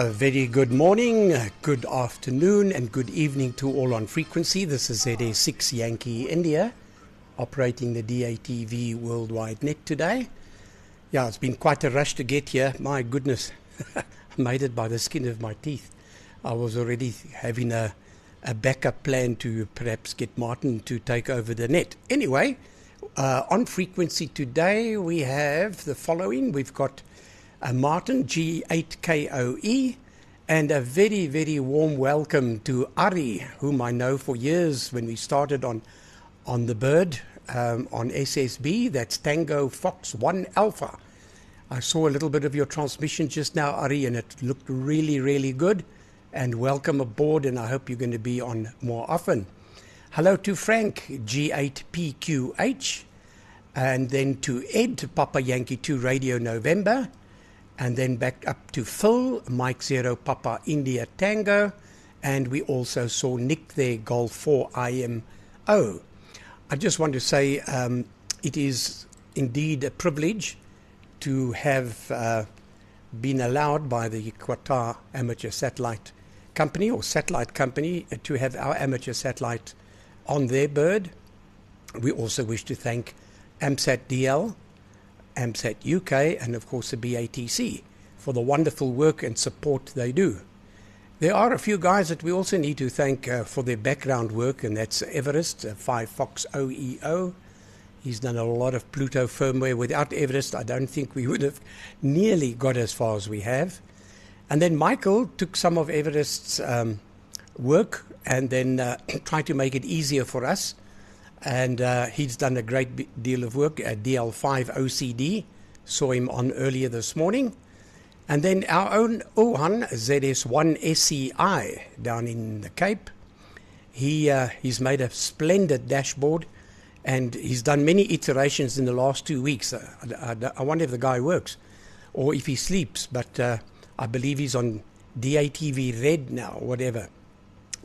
A very good morning, good afternoon, and good evening to all on frequency. This is ZA6 Yankee India, operating the DATV Worldwide Net today. Yeah, it's been quite a rush to get here. My goodness, I made it by the skin of my teeth. I was already having a backup plan to perhaps get Martin to take over the net. Anyway, on frequency today, we have the following. We've got Martin, G8KOE, and a very, very warm welcome to Ari, whom I know for years when we started on the bird on SSB. That's Tango Fox 1 Alpha. I saw a little bit of your transmission just now, Ari, and it looked really, really good. And welcome aboard, and I hope you're going to be on more often. Hello to Frank, G8PQH, and then to Ed, Papa Yankee 2 Radio November, and then back up to Phil, Mike 0 Papa India Tango, and we also saw Nick there, Golf 4 IMO. I just want to say it is indeed a privilege to have been allowed by the Qatar Amateur Satellite Company or Satellite Company to have our amateur satellite on their bird. We also wish to thank AMSAT DL, AMSAT UK, and of course the BATC for the wonderful work and support they do. There are a few guys that we also need to thank for their background work, and that's Everest, 5 Fox OEO. He's done a lot of Pluto firmware. Without Everest, I don't think we would have nearly got as far as we have. And then Michael took some of Everest's work and then tried to make it easier for us. And he's done a great deal of work at DL5 OCD. Saw him on earlier this morning. And then our own Ohan ZS1 SCI down in the Cape. He's made a splendid dashboard, and he's done many iterations in the last 2 weeks. I wonder if the guy works or if he sleeps, but I believe he's on DATV Red now, whatever.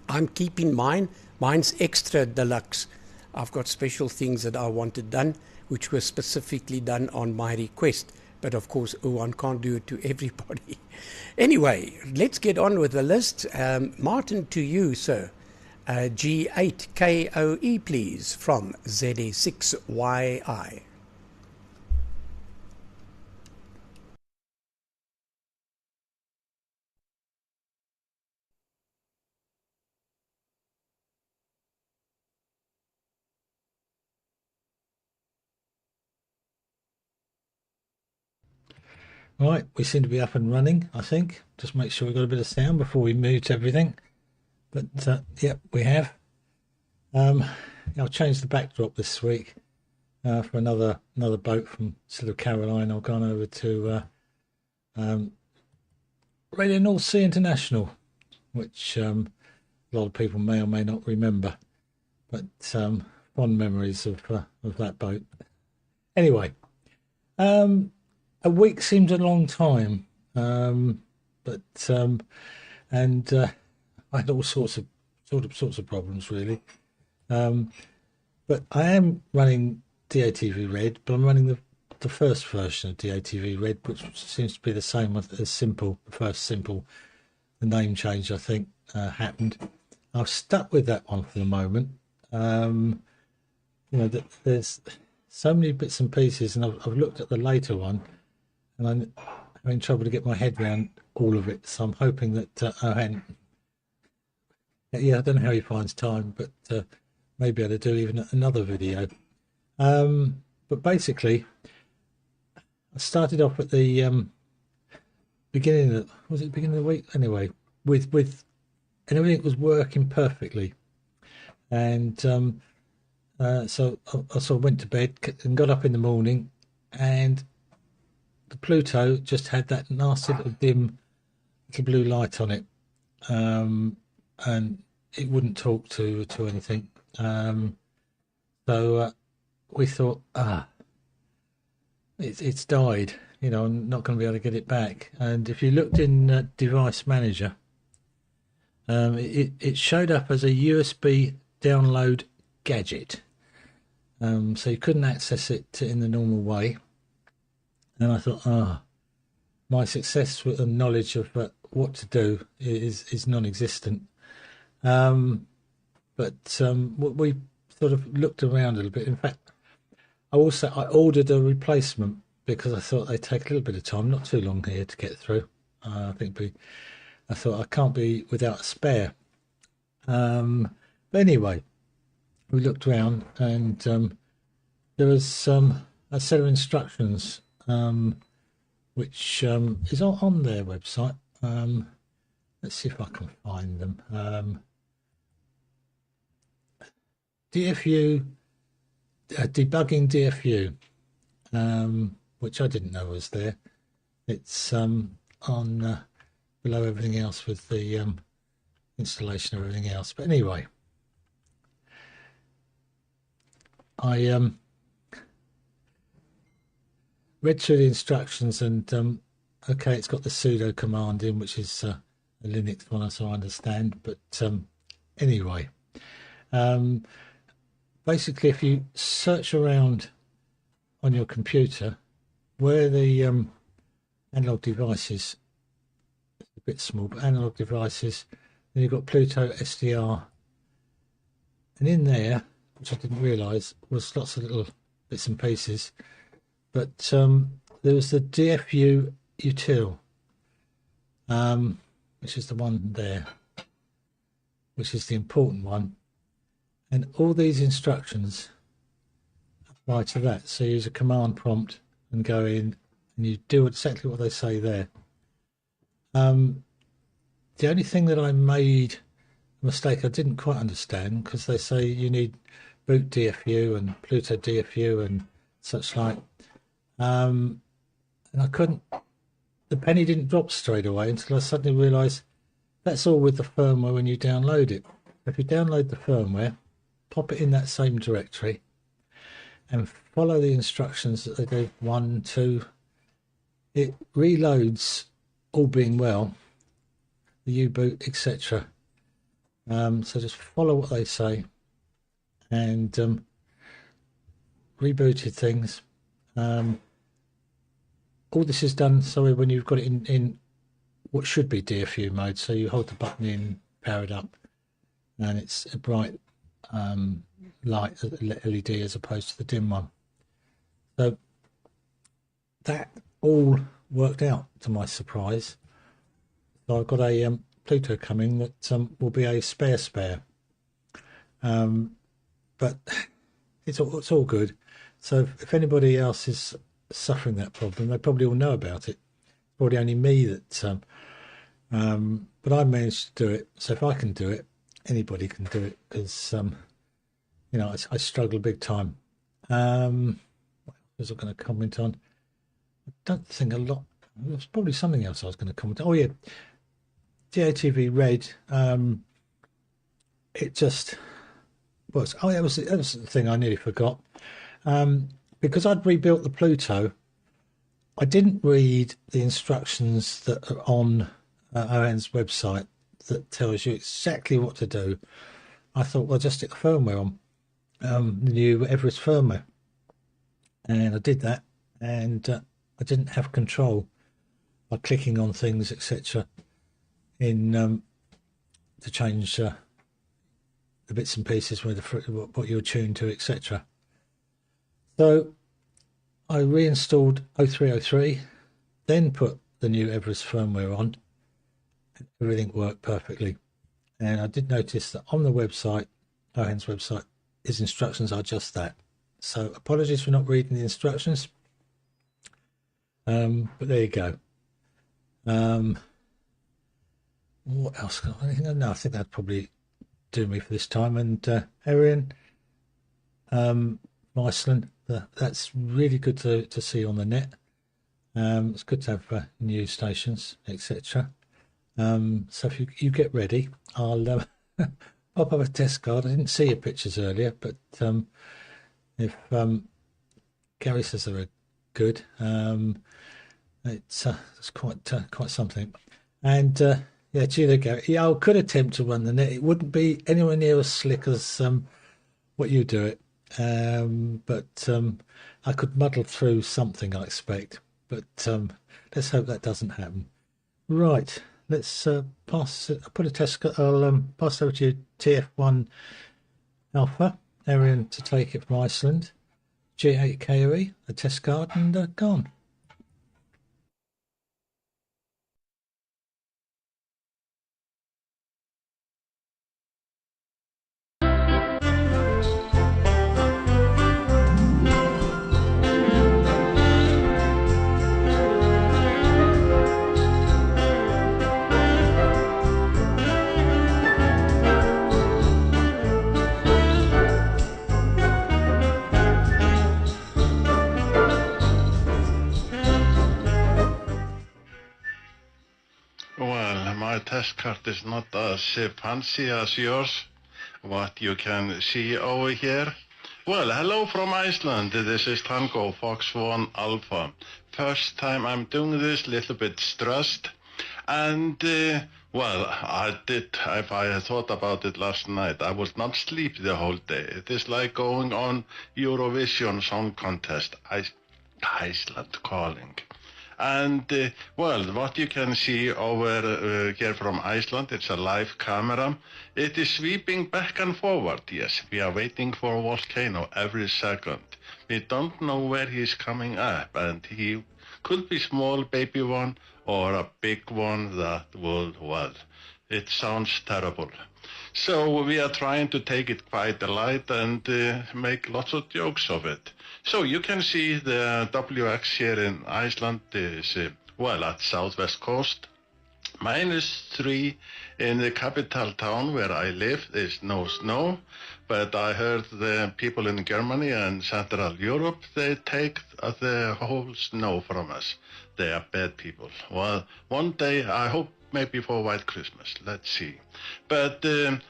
I'm keeping mine. Mine's extra deluxe. I've got special things that I wanted done, which were specifically done on my request. But of course, one can't do it to everybody. Anyway, let's get on with the list. Martin, to you, sir. G8KOE, please, from ZA6YI. Right, we seem to be up and running, I think. Just make sure we've got a bit of sound before we mute everything. But, yep, we have. I'll change the backdrop this week for another boat from South Carolina. I've gone over to Radio North Sea International, which a lot of people may or may not remember. But fond memories of that boat. Anyway, a week seems a long time, but I had all sorts of problems really. But I am running DATV Red, but I'm running the first version of DATV Red, which seems to be the same as Simple. The first Simple, the name change I think happened. I've stuck with that one for the moment. There's so many bits and pieces, and I've looked at the later one. And I'm having trouble to get my head around all of it, so I'm hoping that I don't know how he finds time, but maybe I'll do even another video. But basically, I started off at the beginning of the beginning of the week? Anyway, with and everything was working perfectly, and so I sort of went to bed and got up in the morning, and the Pluto just had that nasty little dim little blue light on it, and it wouldn't talk to anything. So we thought, it's died. I'm not going to be able to get it back. And if you looked in Device Manager, it showed up as a USB download gadget. So you couldn't access it in the normal way. And I thought, my success with the knowledge of what to do is non-existent. But we sort of looked around a little bit. In fact, I ordered a replacement because I thought they'd take a little bit of time, not too long here to get through. I thought I can't be without a spare. But anyway, we looked around and there was a set of instructions which is on their website. Let's see if I can find them. DFU, debugging DFU, which I didn't know was there. It's on below everything else with the installation of everything else. But anyway, I read through the instructions and okay, it's got the sudo command in, which is a Linux one, as I understand. But anyway, basically, if you search around on your computer where the analog devices, a bit small, but analog devices, then you've got Pluto SDR, and in there, which I didn't realise, was lots of little bits and pieces. But there was the DFU util, which is the one there, which is the important one. And all these instructions apply to that. So you use a command prompt and go in and you do exactly what they say there. The only thing that I made a mistake I didn't quite understand, because they say you need boot DFU and Pluto DFU and such like. And I couldn't, the penny didn't drop straight away until I suddenly realised that's all with the firmware when you download it. If you download the firmware, pop it in that same directory and follow the instructions that they go 1, 2, it reloads, all being well, the U-boot, etc. So just follow what they say and rebooted things. All this is done, sorry, when you've got it in what should be DFU mode. So you hold the button in, power it up, and it's a bright light LED as opposed to the dim one. So that all worked out to my surprise. So I've got a Pluto coming that will be a spare. But it's all good. So if anybody else is suffering that problem, they probably all know about it. It's probably only me that but I managed to do it. So if I can do it, anybody can do it, because you know, I struggle big time. What was I going to comment on? I don't think a lot. There's probably something else I was going to comment on. Oh yeah, DATV Red. It just was. Oh, that was the thing I nearly forgot. Because I'd rebuilt the Pluto, I didn't read the instructions that are on Owen's website that tells you exactly what to do. I thought, well, just stick the firmware on, the new Everest firmware. And I did that, and I didn't have control by clicking on things, etc., in to change the bits and pieces with what you're tuned to, etc. So I reinstalled 0303, then put the new Everest firmware on, and everything worked perfectly. And I did notice that on the website, Owen's website, his instructions are just that. So apologies for not reading the instructions, but there you go. What else? Anything? No, I think that'd probably do me for this time. And Arian, Iceland, that's really good to see on the net. It's good to have news stations, etc. So if you get ready, I'll pop up a test card. I didn't see your pictures earlier, but if Gary says they're good, it's quite something. And yeah, gee, there, Gary. Yeah, I could attempt to run the net. It wouldn't be anywhere near as slick as what you do it. But I could muddle through something, I expect. But let's hope that doesn't happen. Right, let's put a test. I'll pass over to TF1 Alpha, Arian to take it from Iceland, G8KOE, a test card, and gone. Well, my test card is not as fancy as yours, what you can see over here. Well, hello from Iceland. This is Tango Fox 1 Alpha. First time I'm doing this, little bit stressed. And, well, if I had thought about it last night, I would not sleep the whole day. It is like going on Eurovision Song Contest, Iceland calling. And, well, what you can see over here from Iceland, it's a live camera. It is sweeping back and forward, yes. We are waiting for a volcano every second. We don't know where he's coming up, and he could be small baby one or a big one that will, well, it sounds terrible. So we are trying to take it quite light and make lots of jokes of it. So you can see the WX here in Iceland is, well, at southwest coast. -3 in the capital town where I live. There's no snow, but I heard the people in Germany and Central Europe, they take the whole snow from us. They are bad people. Well, one day I hope maybe for White Christmas, let's see. But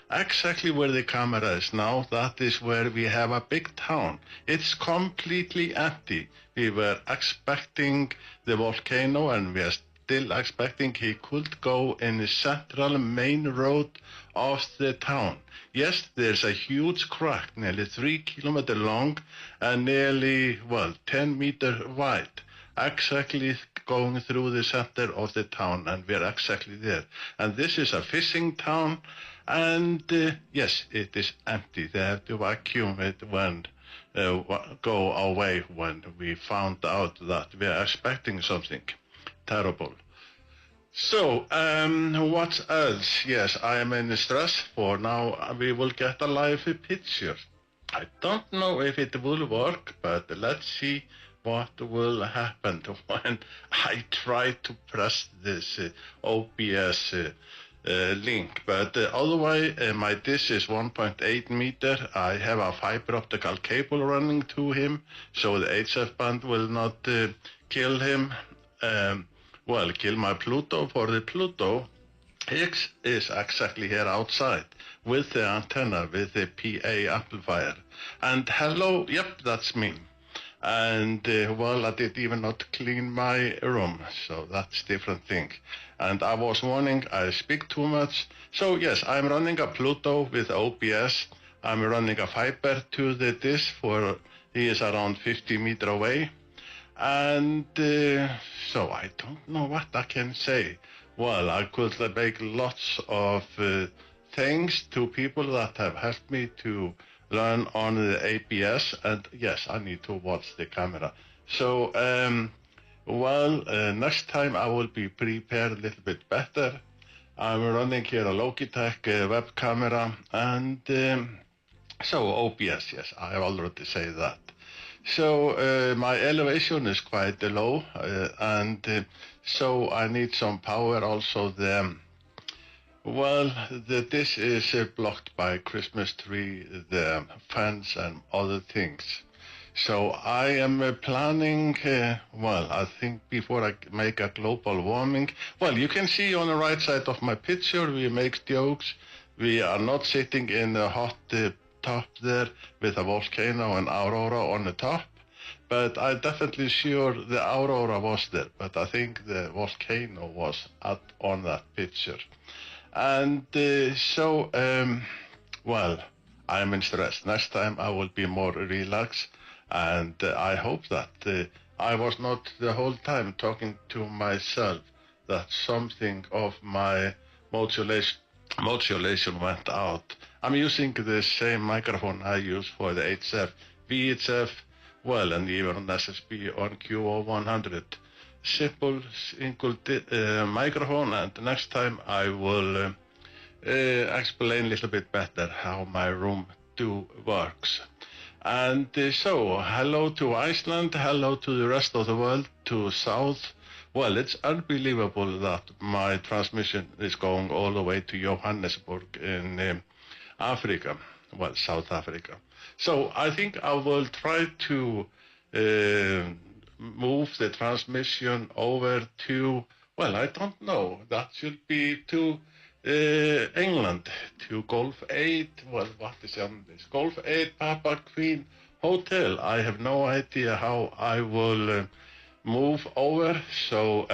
exactly where the camera is now, that is where we have a big town. It's completely empty. We were expecting the volcano, and we are still expecting he could go in the central main road of the town. Yes, there's a huge crack, nearly 3 kilometers long and nearly, well, 10 meters wide, exactly going through the center of the town, and we're exactly there. And this is a fishing town, and yes, it is empty. They have to vacuum it when go away when we found out that we are expecting something terrible. So, what else? Yes, I am in stress for now. We will get a live picture. I don't know if it will work, but let's see what will happen when I try to press this OBS link. But otherwise, my dish is 1.8 meter. I have a fiber optical cable running to him, so the HF band will not kill him. Well, kill my Pluto. For the Pluto, X is exactly here outside with the antenna, with the PA amplifier. And hello, yep, that's me. And well, I did even not clean my room, so that's different thing. And I was warning, I speak too much. So yes, I'm running a Pluto with OBS. I'm running a fiber to the dish for, he is around 50 meters away. And so I don't know what I can say. Well, I could make lots of thanks to people that have helped me to learn on the ABS, and yes, I need to watch the camera. So, well, next time I will be prepared a little bit better. I'm running here a Logitech web camera, and so OBS, yes, I have already said that. So my elevation is quite low, and so I need some power also there. Well, this is blocked by Christmas tree, the fence and other things. So I am planning, well, I think before I make a global warming, well, you can see on the right side of my picture, we make jokes. We are not sitting in the hot top there with a volcano and aurora on the top. But I'm definitely sure the aurora was there, but I think the volcano was on that picture. And so, well, I'm in stress. Next time I will be more relaxed, and I hope that I was not the whole time talking to myself, that something of my modulation went out. I'm using the same microphone I use for the HF, VHF, well, and even SSB on QO-100. Simple, single microphone, and next time I will explain a little bit better how my room works. And so, hello to Iceland, hello to the rest of the world, to South. Well, it's unbelievable that my transmission is going all the way to Johannesburg in Africa, well, South Africa. So I think I will try to move the transmission over to, well, I don't know, that should be to England, to Golf 8, well, what is on this? Golf 8 Papa Queen Hotel. I have no idea how I will move over, so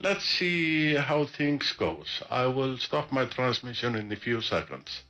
let's see how things goes. I will stop my transmission in a few seconds.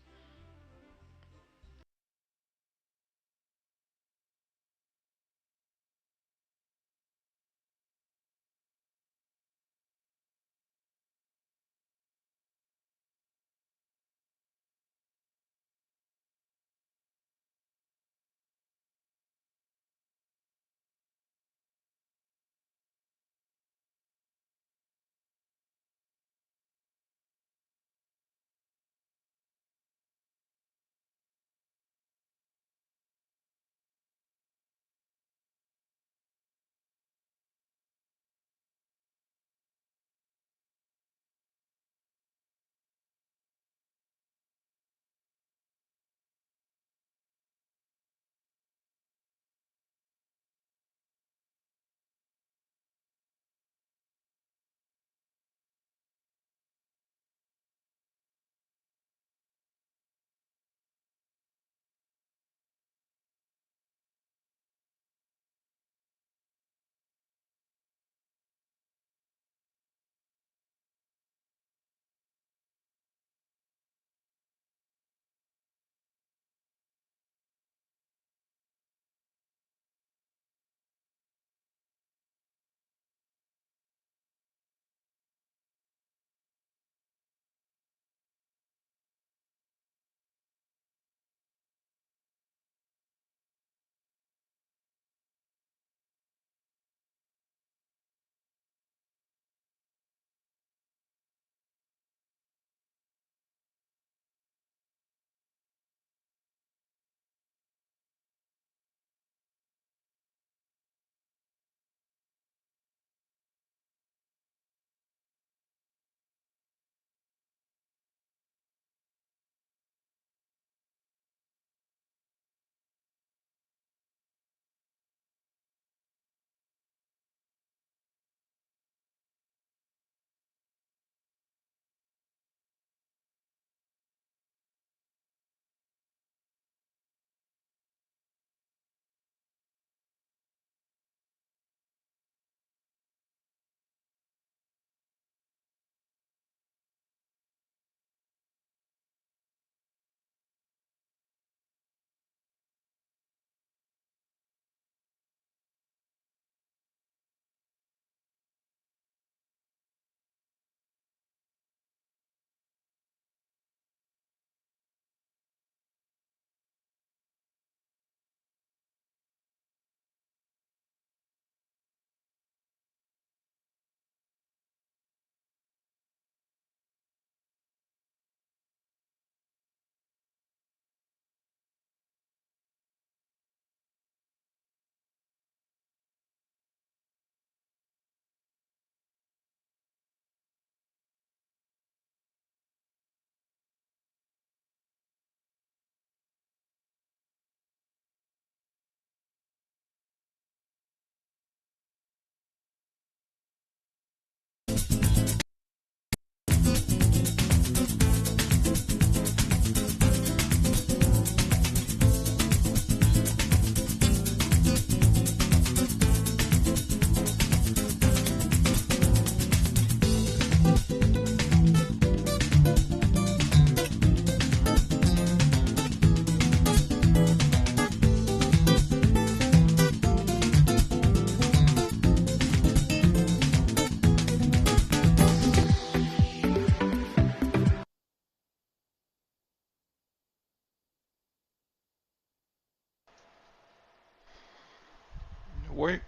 Why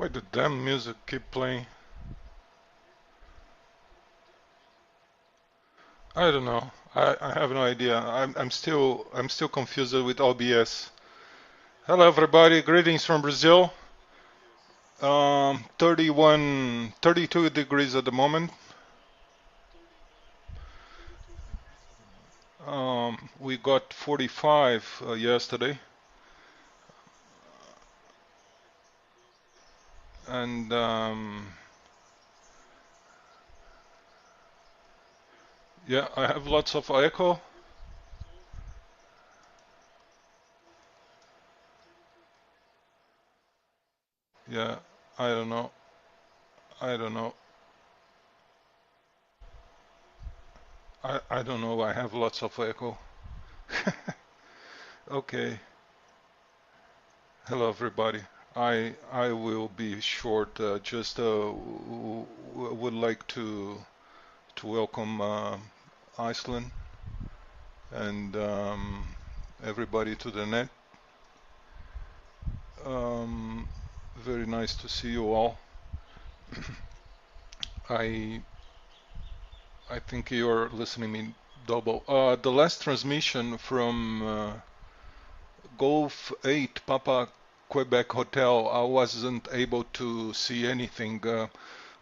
the damn music keep playing? I don't know. I have no idea. I'm still confused with OBS. Hello everybody, greetings from Brazil. 32 degrees at the moment. We got 45 yesterday. And yeah, I have lots of echo. Yeah, I don't know. I don't know. I don't know. I have lots of echo. Okay. Hello, everybody. I will be short. Just would like to welcome Iceland and everybody to the net. Very nice to see you all. I think you're listening me double. The last transmission from Golf 8 Papa Quebec Hotel, I wasn't able to see anything.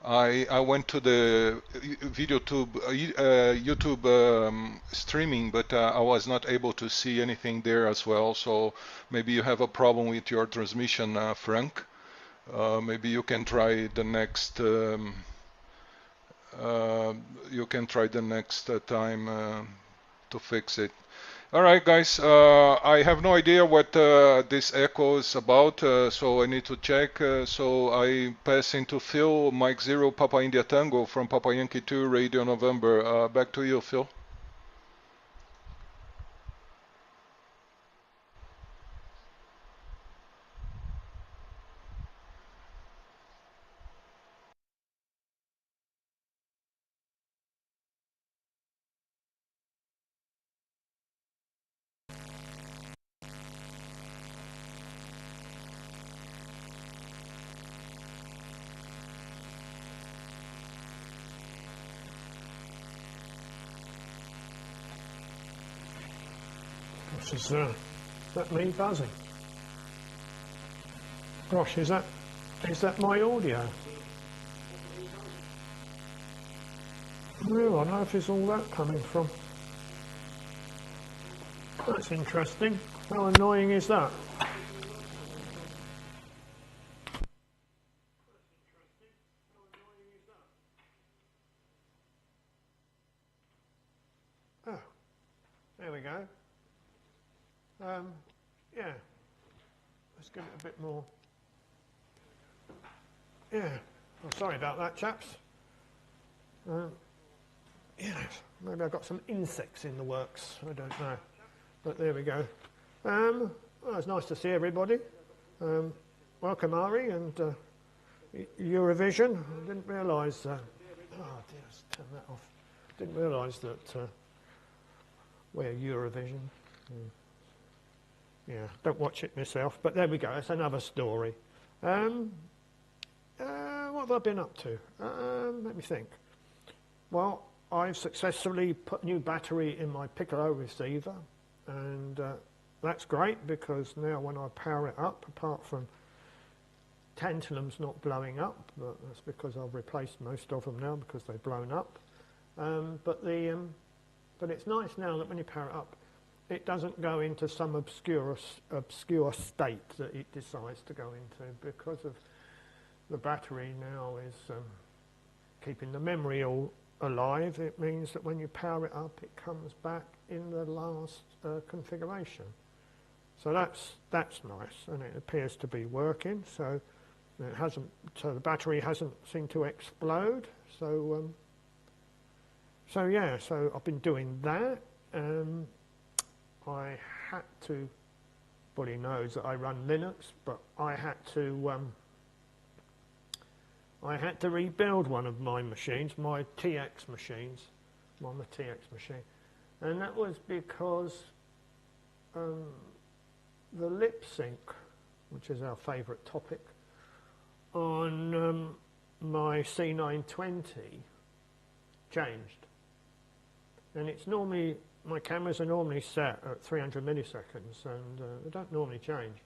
I went to the YouTube streaming, but I was not able to see anything there as well. So maybe you have a problem with your transmission, Frank. Maybe you can try the next. Time to fix it. All right, guys. I have no idea what this echo is about, so I need to check. So I pass into Phil, Mike 0, Papa India Tango from Papa Yankee 2, Radio November. Back to you, Phil. Gosh, is that me buzzing? Gosh, is that my audio? Oh, I don't know if it's all that coming from. That's interesting. How annoying is that? Oh, there we go. Yeah, let's give it a bit more. Yeah, I'm sorry about that, chaps. Yeah, maybe I've got some insects in the works. I don't know, but there we go. Well, it's nice to see everybody. Welcome, Ari, and Eurovision. I didn't realise. Oh dear, let's turn that off. Didn't realise that we're Eurovision. Yeah, don't watch it myself, but there we go. It's another story. What have I been up to? Let me think. Well, I've successfully put a new battery in my Piccolo receiver, and that's great because now when I power it up, apart from tantalum's not blowing up, but that's because I've replaced most of them now because they've blown up. But it's nice now that when you power it up, it doesn't go into some obscure state that it decides to go into because of the battery now is keeping the memory all alive. It means that when you power it up, it comes back in the last configuration. So that's nice, and it appears to be working. So it hasn't. So the battery hasn't seemed to explode. So yeah. So I've been doing that. I had to. Well, he knows that I run Linux, but I had to rebuild one of my machines, my TX machines, my TX machine, and that was because the lip sync, which is our favourite topic, on my C920 changed. And it's normally, my cameras are normally set at 300 milliseconds, and they don't normally change.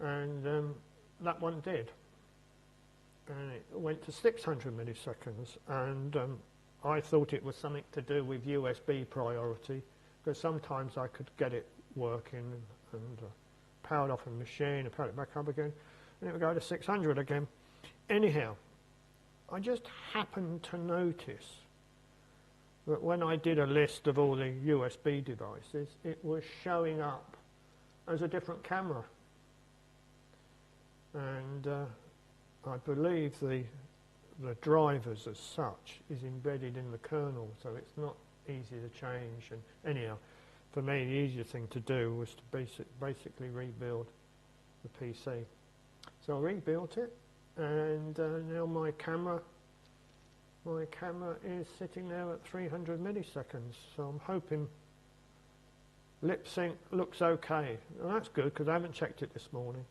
And that one did. And it went to 600 milliseconds, and I thought it was something to do with USB priority, because sometimes I could get it working and powered off a machine and powered it back up again, and it would go to 600 again. Anyhow, I just happened to notice that when I did a list of all the USB devices, it was showing up as a different camera. And I believe the drivers as such is embedded in the kernel, so it's not easy to change. And anyhow, for me, the easier thing to do was to basically rebuild the PC. So I rebuilt it, and now my camera is sitting there at 300 milliseconds. So I'm hoping lip sync looks okay. Well, that's good, because I haven't checked it this morning,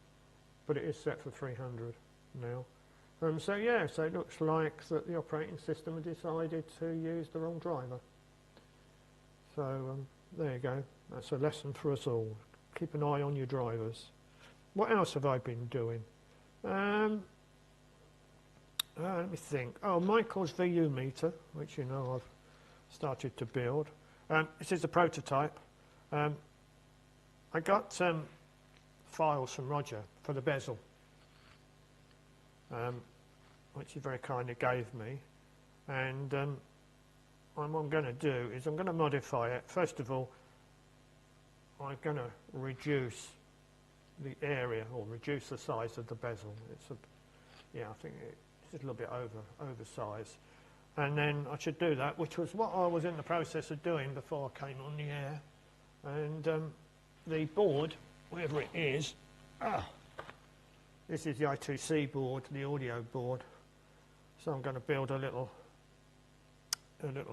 but it is set for 300 now. So yeah, so it looks like that the operating system decided to use the wrong driver. So there you go. That's a lesson for us all. Keep an eye on your drivers. What else have I been doing? Let me think. Oh, Michael's VU meter, which you know I've started to build. This is a prototype. I got files from Roger for the bezel, which he very kindly gave me. And what I'm going to do is I'm going to modify it. First of all, I'm going to reduce the area, or reduce the size of the bezel. It's I think it's a little bit oversized. And then I should do that, which was what I was in the process of doing before I came on the air. And the board, wherever it is, this is the I2C board, the audio board. So I'm going to build a little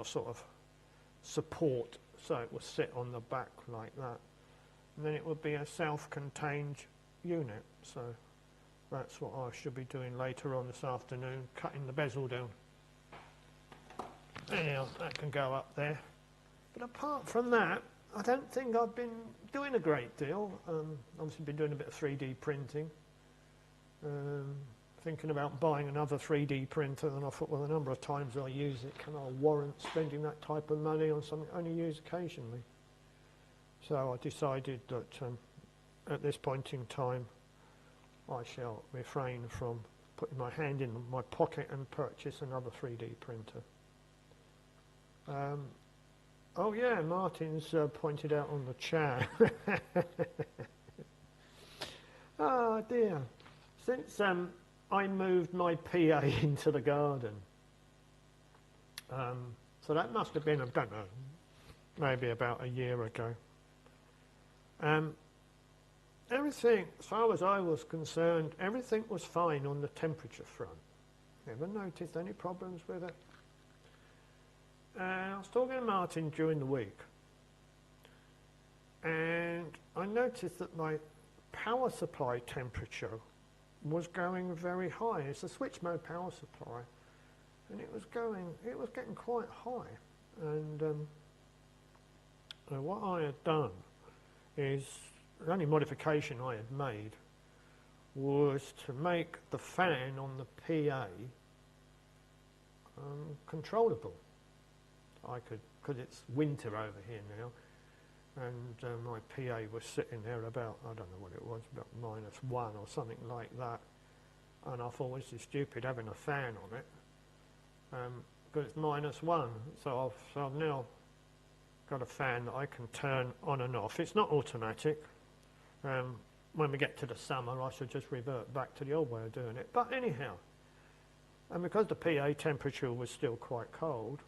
sort of support, so it will sit on the back like that. And then it would be a self-contained unit. So that's what I should be doing later on this afternoon, cutting the bezel down. Anyhow, that can go up there. But apart from that, I don't think I've been doing a great deal. Obviously been doing a bit of 3D printing. Thinking about buying another 3D printer, and I thought, well, the number of times I use it, can I warrant spending that type of money on something I only use occasionally? So I decided that at this point in time, I shall refrain from putting my hand in my pocket and purchase another 3D printer. Oh yeah, Martin's pointed out on the chat. Oh dear. Since I moved my PA into the garden, so that must have been, I don't know, maybe about a year ago. Everything, as far as I was concerned, everything was fine on the temperature front. Never noticed any problems with it. I was talking to Martin during the week, and I noticed that my power supply temperature was going very high. It's a switch mode power supply, and it was getting quite high. And what I had done is, the only modification I had made was to make the fan on the PA controllable. I could, because it's winter over here now, and my PA was sitting there about, I don't know what it was, about -1 or something like that. And I thought, well, this is stupid having a fan on it, because it's -1. So I've now got a fan that I can turn on and off. It's not automatic. When we get to the summer, I should just revert back to the old way of doing it. But anyhow, and because the PA temperature was still quite cold,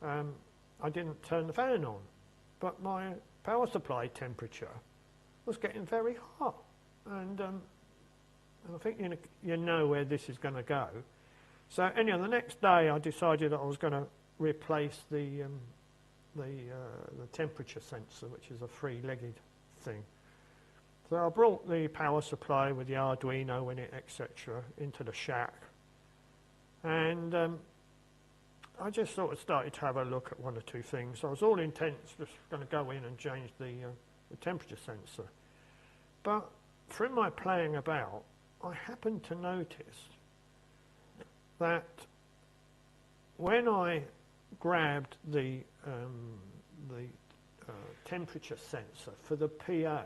I didn't turn the fan on. But my power supply temperature was getting very hot. And I think you know where this is going to go. So anyhow, the next day I decided that I was going to replace the temperature sensor, which is a three-legged thing. So I brought the power supply with the Arduino in it, etc., into the shack, and I just sort of started to have a look at one or two things. I was all intent just going to go in and change the temperature sensor, but through my playing about, I happened to notice that when I grabbed the temperature sensor for the PA,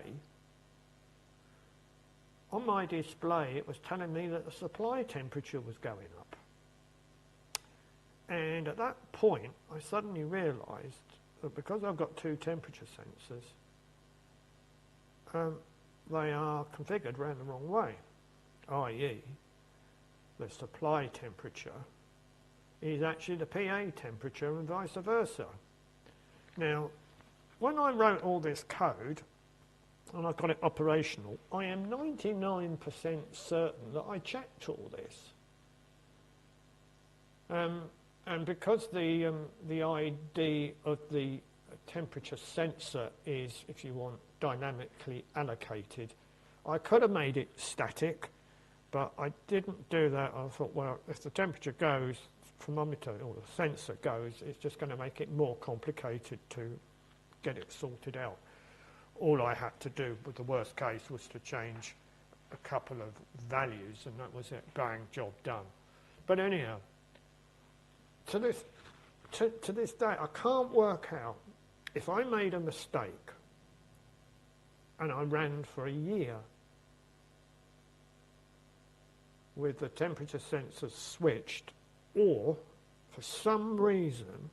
on my display it was telling me that the supply temperature was going up. And at that point I suddenly realised that because I've got two temperature sensors, they are configured round the wrong way, i.e. the supply temperature is actually the PA temperature and vice versa. Now, when I wrote all this code and I got it operational, I am 99% certain that I checked all this. And because the ID of the temperature sensor is, if you want, dynamically allocated, I could have made it static, but I didn't do that. I thought, well, if the temperature goes, thermometer or the sensor goes, it's just going to make it more complicated to get it sorted out. All I had to do, with the worst case, was to change a couple of values, and that was it. Bang, job done. But anyhow, to this day, I can't work out if I made a mistake and I ran for a year with the temperature sensors switched, or for some reason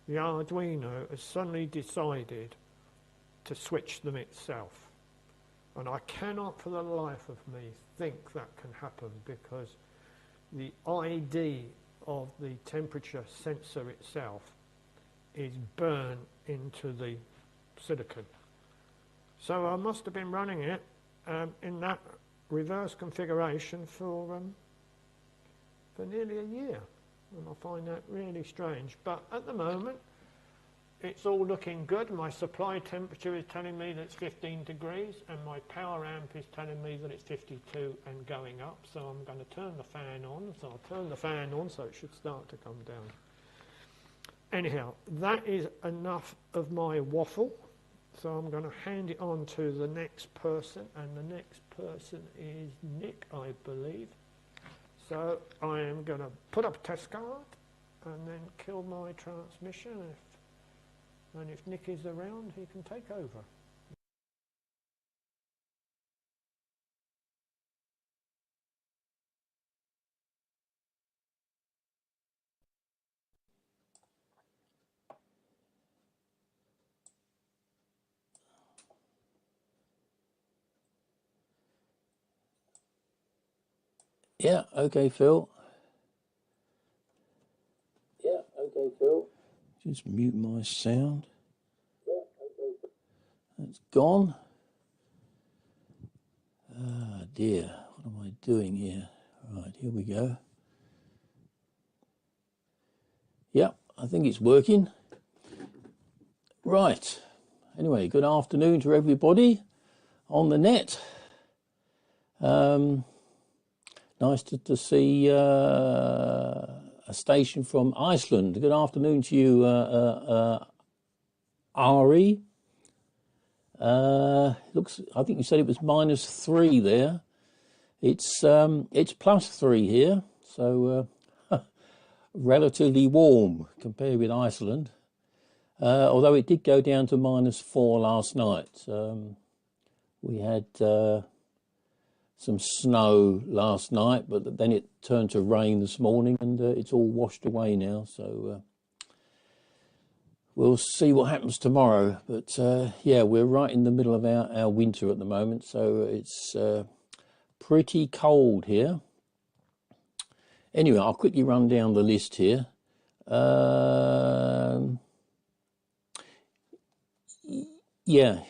the Arduino has suddenly decided to switch them itself. And I cannot for the life of me think that can happen, because the ID of the temperature sensor itself is burned into the silicon. So I must have been running it in that reverse configuration for nearly a year, and I find that really strange. But at the moment it's all looking good. My supply temperature is telling me that it's 15 degrees, and my power amp is telling me that it's 52 and going up. So I'm going to turn the fan on. So I'll turn the fan on, so it should start to come down. Anyhow, that is enough of my waffle. So I'm going to hand it on to the next person, and the next person is Nick, I believe. So I am going to put up a test card and then kill my transmission. And if Nick is around, he can take over. Yeah, okay, Phil. Yeah, okay, Phil. Just mute my sound. Yeah, okay. That's gone. Ah, dear. What am I doing here? Right, here we go. Yep, I think it's working. Right. Anyway, good afternoon to everybody on the net. Nice to see a station from Iceland. Good afternoon to you, Ari. Looks, I think you said it was -3 there. It's +3 here, so relatively warm compared with Iceland. Although it did go down to -4 last night. We had some snow last night, but then it turned to rain this morning, and it's all washed away now. So we'll see what happens tomorrow. But yeah, we're right in the middle of our winter at the moment, so it's pretty cold here. Anyway, I'll quickly run down the list here. Yeah,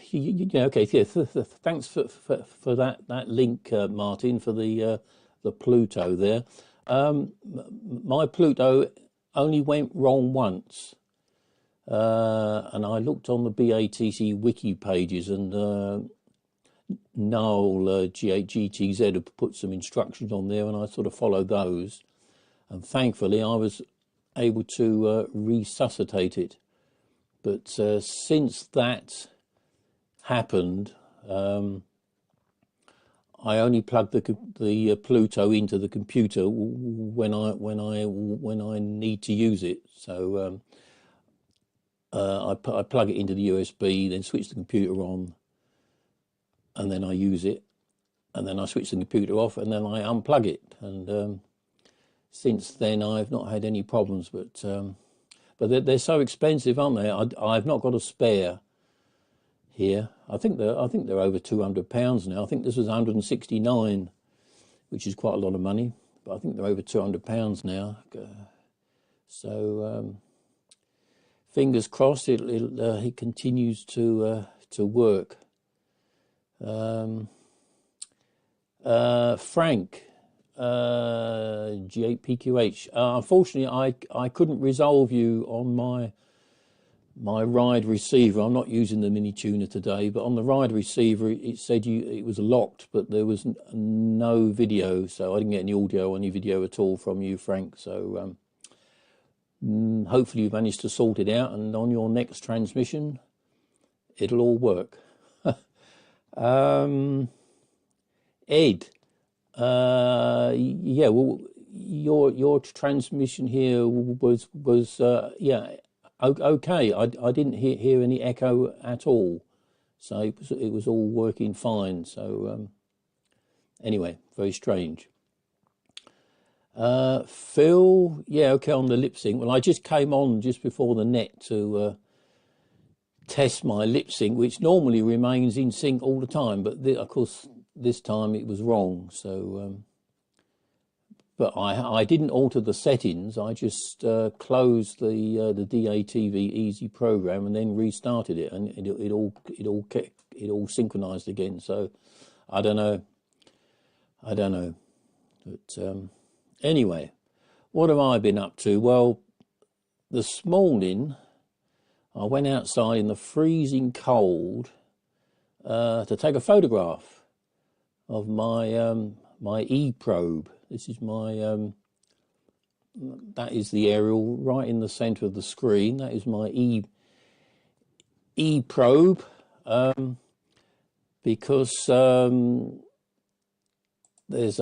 okay. Yeah, thanks for that link, Martin, for the Pluto there. My Pluto only went wrong once, and I looked on the BATC wiki pages, and Noel GTZ have put some instructions on there, and I sort of followed those, and thankfully I was able to resuscitate it. But since that happened, I only plug the Pluto into the computer when I need to use it. So I plug it into the USB, then switch the computer on, and then I use it, and then I switch the computer off, and then I unplug it. And since then, I've not had any problems. But they're so expensive, aren't they? I've not got a spare here. I think they're over £200 now. I think this was 169, which is quite a lot of money, but I think they're over £200 now. So fingers crossed it continues to work. Frank G8PQH. Unfortunately, I couldn't resolve you on my ride receiver. I'm not using the mini tuner today, but on the ride receiver it said it was locked, but there was no video, so I didn't get any audio or any video at all from you, Frank. So hopefully you've managed to sort it out, and on your next transmission it'll all work. Ed, yeah, well, your transmission here was yeah, okay. I didn't hear any echo at all, so it was all working fine. So anyway, very strange. Phil, yeah, okay, on the lip sync. Well, I just came on just before the net to test my lip sync, which normally remains in sync all the time, but of course this time it was wrong. So but I didn't alter the settings. I just closed the DATV Easy program and then restarted it, and it all synchronized again. So I don't know, but anyway, what have I been up to? Well, this morning I went outside in the freezing cold to take a photograph of my my E-probe. This is my that is the aerial right in the center of the screen. That is my E-probe, because there's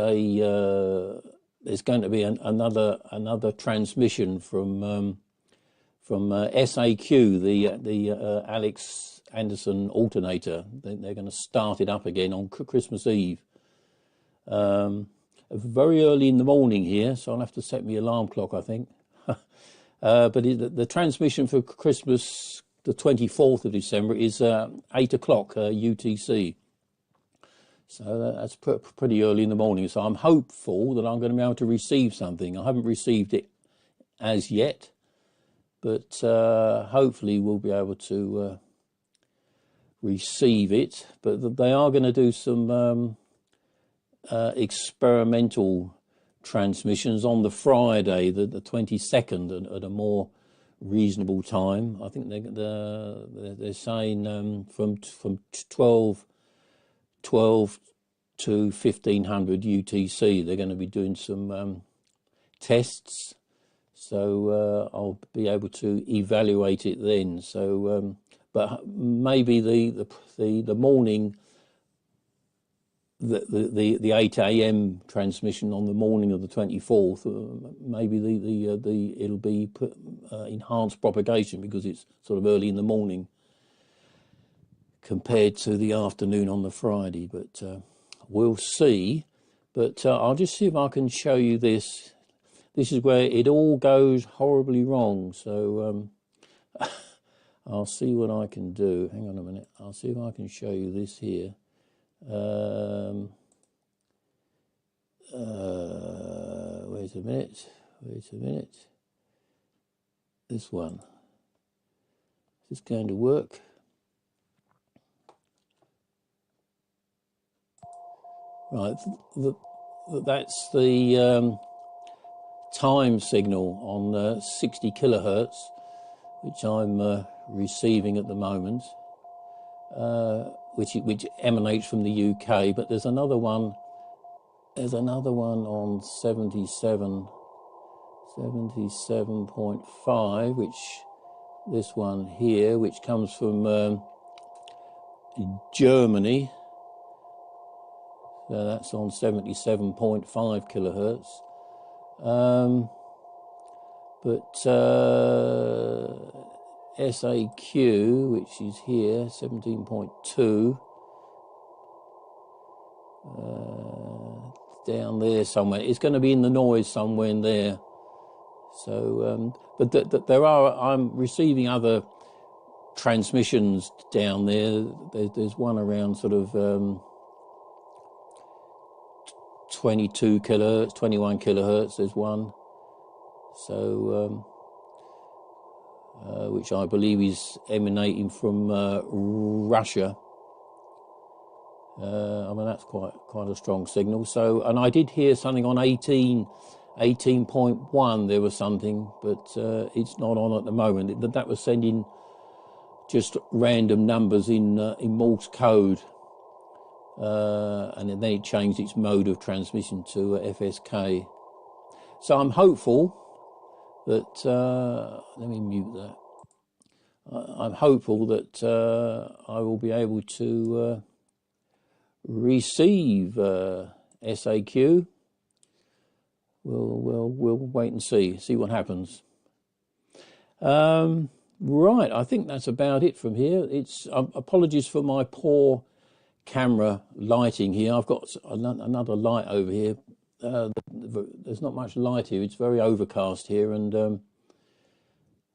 going to be another transmission from SAQ, the Alex Anderson alternator. They're going to start it up again on Christmas Eve. Very early in the morning here, so I'll have to set my alarm clock, I think. But the transmission for Christmas, the 24th of December, is 8 o'clock UTC. So that's pretty early in the morning. So I'm hopeful that I'm going to be able to receive something. I haven't received it as yet, but hopefully we'll be able to receive it. But they are going to do some experimental transmissions on the Friday, the 22nd, at a more reasonable time. I think they're saying from 12 to 1500 UTC. They're going to be doing some tests, so I'll be able to evaluate it then. So, but maybe the morning, the 8 a.m. transmission on the morning of the 24th, maybe it'll be enhanced propagation because it's sort of early in the morning compared to the afternoon on the Friday. But we'll see. But I'll just see if I can show you this. This is where it all goes horribly wrong. So I'll see what I can do. Hang on a minute. I'll see if I can show you this here. Wait a minute. This one. Is this going to work? Right, that's the time signal on 60 kilohertz, which I'm receiving at the moment. which emanates from the UK. But there's another one. There's another one on 77.5, which this one here, which comes from Germany. So that's on 77.5 kilohertz. But SAQ, which is here, 17.2, down there somewhere. It's going to be in the noise somewhere in there. So, but there are, I'm receiving other transmissions down there. There's one around sort of 22 kilohertz, 21 kilohertz. There's one. So, which I believe is emanating from Russia. I mean, that's quite a strong signal. So, and I did hear something on 18.1. There was something, but it's not on at the moment. That was sending just random numbers in Morse code, and then it changed its mode of transmission to FSK. So I'm hopeful that let me mute that. I'm hopeful that I will be able to receive SAQ. We'll wait and see what happens. Right, I think that's about it from here. It's apologies for my poor camera lighting here. I've got another light over here. There's not much light here. It's very overcast here, and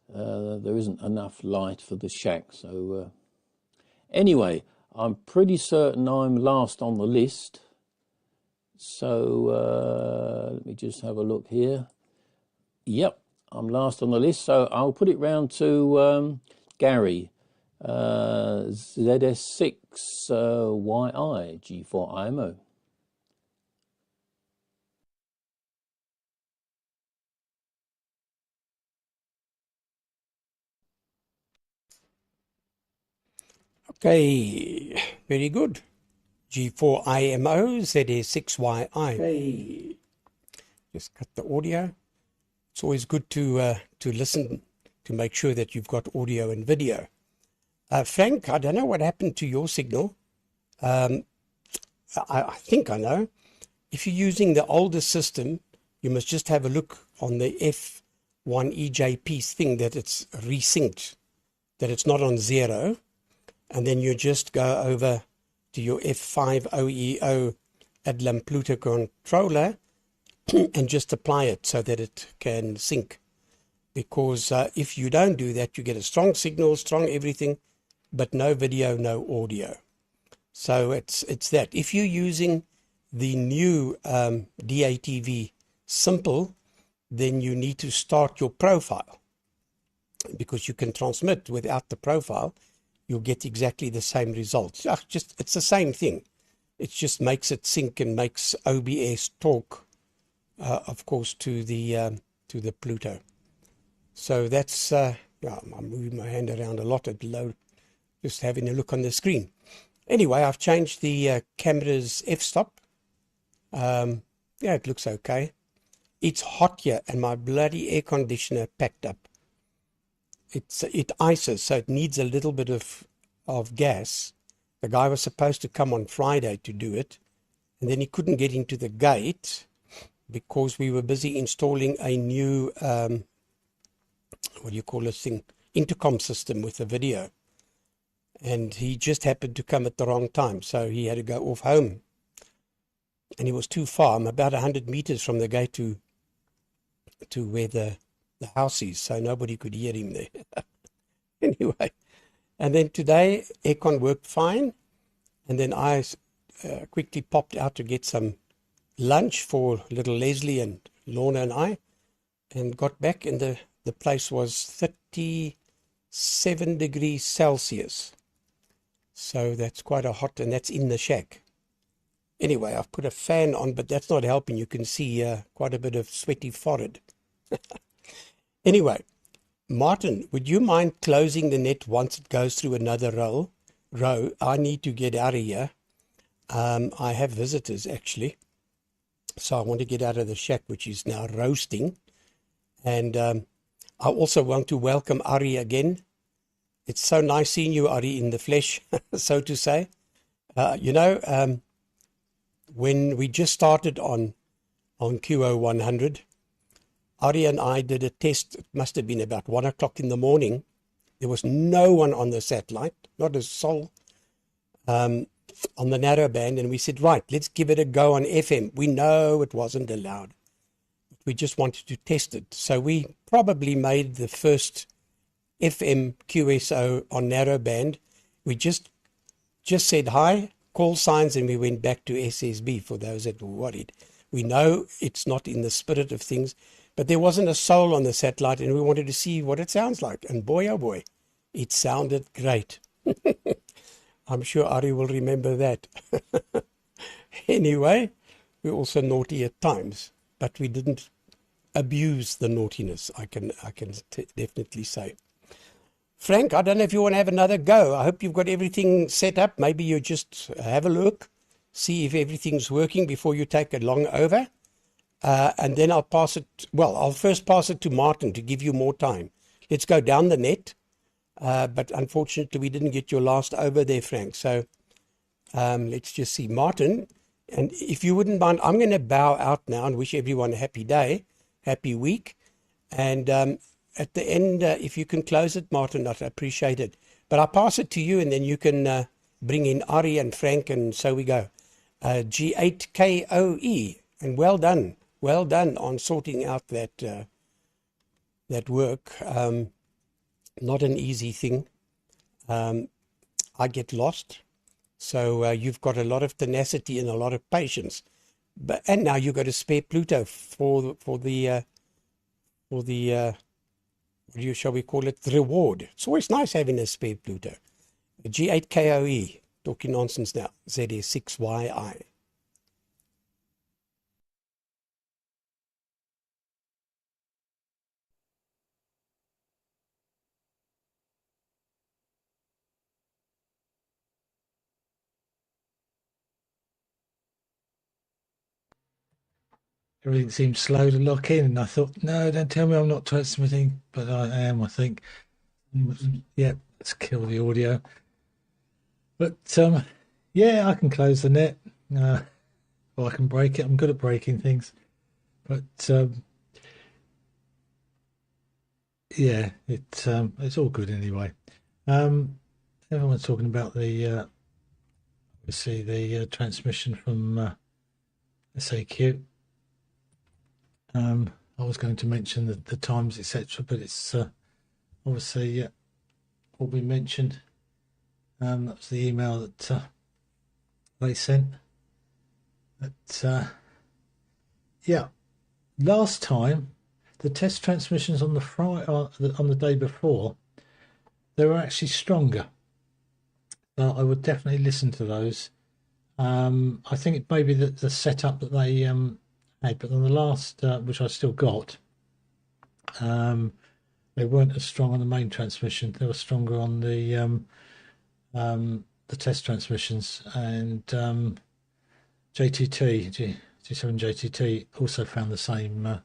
there isn't enough light for the shack. So anyway, I'm pretty certain I'm last on the list. So let me just have a look here. Yep, I'm last on the list. So I'll put it round to Gary, ZS6YI G4IMO. Okay, very good. G4IMO ZS6YI. Okay. Just cut the audio. It's always good to listen to make sure that you've got audio and video. Frank, I don't know what happened to your signal. I think I know. If you're using the older system, you must just have a look on the F1EJP thing that it's resynced, that it's not on 0. And then you just go over to your F5OEO Adlam Pluto controller and just apply it so that it can sync. Because if you don't do that, you get a strong signal, strong everything, but no video, no audio. So it's that. If you're using the new DATV Simple, then you need to start your profile, because you can transmit without the profile. You'll get exactly the same results. It's the same thing. It just makes it sync and makes OBS talk, of course, to the Pluto. So that's yeah, I'm moving my hand around a lot at low, just having a look on the screen. Anyway, I've changed the camera's f-stop. Yeah, it looks okay. It's hot here, and my bloody air conditioner packed up. It ices, so it needs a little bit of gas. The guy was supposed to come on Friday to do it, and then he couldn't get into the gate because we were busy installing a new what do you call this thing, intercom system with the video, and he just happened to come at the wrong time, so he had to go off home, and he was too far. I'm about 100 meters from the gate to where the house is, so nobody could hear him there. Anyway, and then today aircon worked fine, and then I quickly popped out to get some lunch for little Leslie and Lorna and I, and got back, and the place was 37 degrees Celsius, so that's quite a hot, and that's in the shack. Anyway, I've put a fan on, but that's not helping. You can see quite a bit of sweaty forehead. Anyway, Martin, would you mind closing the net once it goes through another roll? row. I need to get out of here. I have visitors actually, so I want to get out of the shack, which is now roasting. And I also want to welcome Ari again. It's so nice seeing you, Ari, in the flesh, so to say. When we just started on QO-100, Ari and I did a test. It must have been about 1 o'clock in the morning. There was no one on the satellite, not a soul on the narrowband. And we said, right, let's give it a go on FM. We know it wasn't allowed. We just wanted to test it. So we probably made the first FM QSO on narrowband. We just said hi, call signs, and we went back to SSB for those that were worried. We know it's not in the spirit of things, but there wasn't a soul on the satellite, and we wanted to see what it sounds like. And boy, oh boy, it sounded great. I'm sure Ari will remember that. Anyway, we're also naughty at times, but we didn't abuse the naughtiness, I can definitely say. Frank, I don't know if you want to have another go. I hope you've got everything set up. Maybe you just have a look, see if everything's working before you take it long over. And then I'll pass it, well, I'll first pass it to Martin to give you more time. Let's go down the net. But unfortunately, we didn't get your last over there, Frank. So let's just see. Martin, and if you wouldn't mind, I'm going to bow out now and wish everyone a happy day, happy week. And at the end, if you can close it, Martin, I'd appreciate it. But I'll pass it to you, and then you can bring in Ari and Frank, and so we go. G8KOE, and well done on sorting out that work. Not an easy thing. I get lost, so you've got a lot of tenacity and a lot of patience. And now you've got a spare Pluto for the shall we call it, the reward. It's always nice having a spare Pluto. G8KOE, talking nonsense now, ZS6YI. Everything seemed slow to lock in, and I thought, no, don't tell me I'm not transmitting, but I am, I think. Yeah, let's kill the audio. But yeah, I can close the net, or I can break it. I'm good at breaking things, but yeah, it's all good anyway. Everyone's talking about the obviously the transmission from SAQ. I was going to mention the times, etc., but it's obviously will be mentioned. That was the email that they sent. But yeah, last time the test transmissions on the Friday, on the day before, they were actually stronger. So I would definitely listen to those. I think it may be the setup that they had, but on the last, which I still got, they weren't as strong on the main transmission. They were stronger on the test transmissions, and G7 JTT also found the same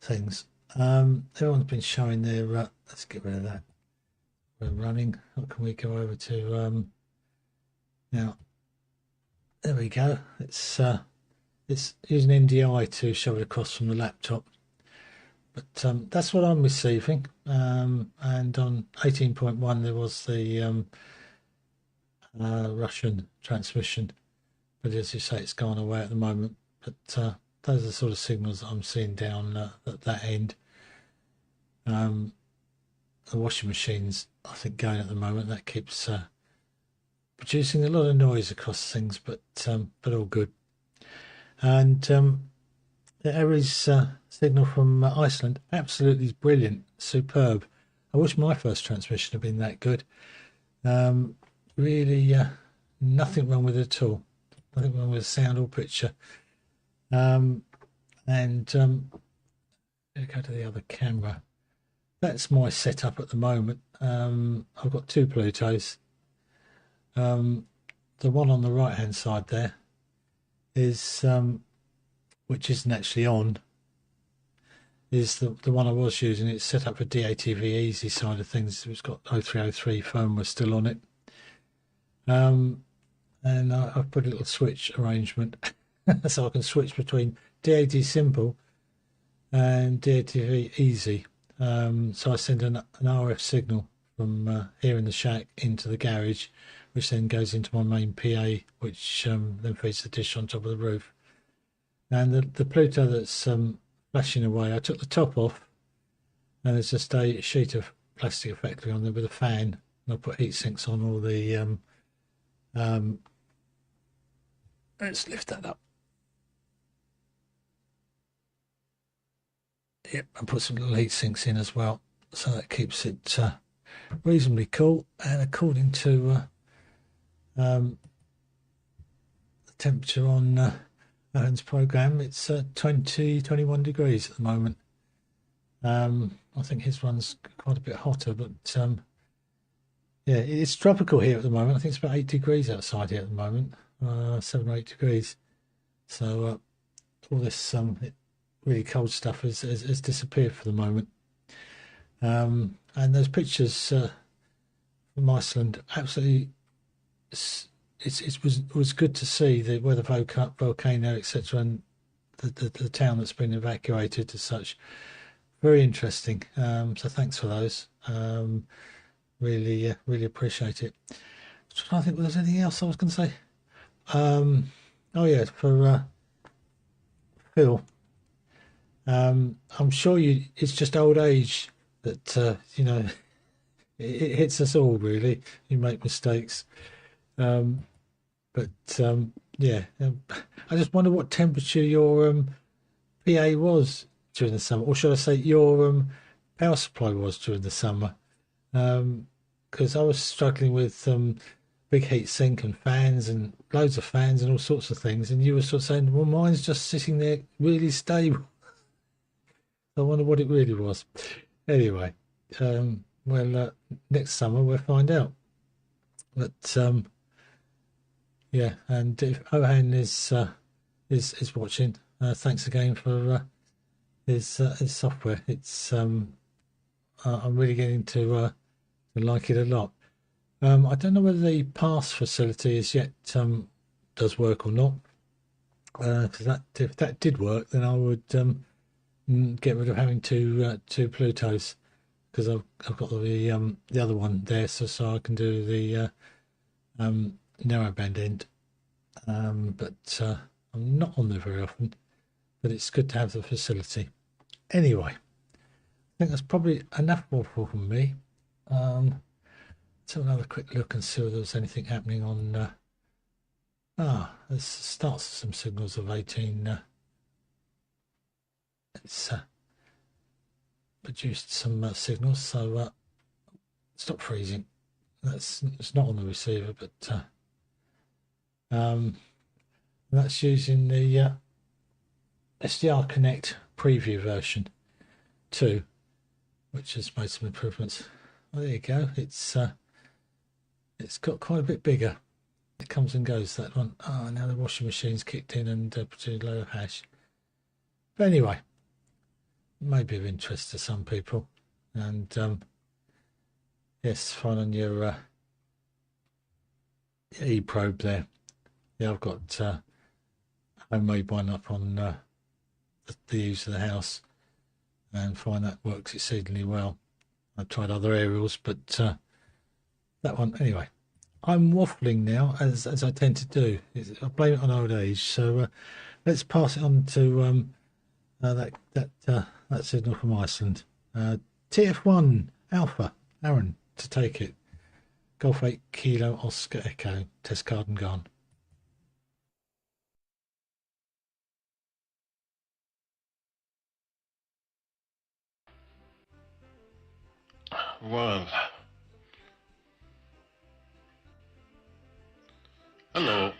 things. Everyone's been showing their. Let's get rid of that. We're running. What can we go over to? Now, there we go. It's using NDI to show it across from the laptop. But that's what I'm receiving. And on 18.1 there was the Russian transmission, but as you say, it's gone away at the moment. But those are the sort of signals that I'm seeing down at that end. The washing machine's, I think, going at the moment. That keeps producing a lot of noise across things, but all good. And Ari's signal from Iceland, absolutely brilliant, superb. I wish my first transmission had been that good. Really, nothing wrong with it at all. Nothing wrong with sound or picture. And go to the other camera. that's my setup at the moment. I've got two Plutos. The one on the right hand side there is which isn't actually on, is the one I was using. It's set up for DATV easy side of things. It's got 0303 firmware still on it. And I've put a little switch arrangement so I can switch between DAT simple and DATV easy. So I send an RF signal from here in the shack into the garage, which then goes into my main PA, which then feeds the dish on top of the roof. And the Pluto that's flashing away, I took the top off, and there's just a sheet of plastic effectively on there with a fan. And I put heat sinks on all the let's lift that up. Yep, and put some little heat sinks in as well, so that keeps it reasonably cool. And according to the temperature on Alan's program, it's 21 degrees at the moment. I think his one's quite a bit hotter, but yeah, it's tropical here at the moment. I think it's about 8 degrees outside here at the moment, 7 or 8 degrees. So all this really cold stuff has disappeared for the moment. And those pictures from Iceland, absolutely, it was good to see where the volcano, etc., and the town that's been evacuated as such. Very interesting. So thanks for those. Really appreciate it. I think there's anything else I was going to say. Oh yeah, for Phil. I'm sure it's just old age that you know, it hits us all really. You make mistakes. But yeah, I just wonder what temperature your PA was during the summer, or should I say your power supply was during the summer, because I was struggling with big heat sink and fans and loads of fans and all sorts of things, and you were sort of saying, well, mine's just sitting there really stable. I wonder what it really was. Anyway, well, next summer we'll find out. But yeah, and if Ohan is watching, thanks again for his software. It's I'm really getting to like it a lot. I don't know whether the pass facility is yet does work or not. Because if that did work, then I would get rid of having two Plutos, because I've got the other one there, so I can do the narrowband end. But I'm not on there very often. But it's good to have the facility. Anyway, I think that's probably enough more from me. Let's have another quick look and see if there's anything happening on. There's starts some signals of 18. It's produced some signals, so stop freezing. It's not on the receiver, but that's using the SDR Connect preview version 2, which has made some improvements. Well, there you go. It's got quite a bit bigger. It comes and goes, that one. Now the washing machine's kicked in and produced a load of hash. But anyway, may be of interest to some people. And yes, fine on your e-probe there. Yeah, I've got homemade one up on the use of the house, and find that works exceedingly well. I've tried other aerials, but that one anyway. I'm waffling now, as I tend to do. I blame it on old age. So let's pass it on to that signal from Iceland. TF1 Alpha Aaron to take it. Golf 8 Kilo Oscar Echo. Test card and gone. Well, hello.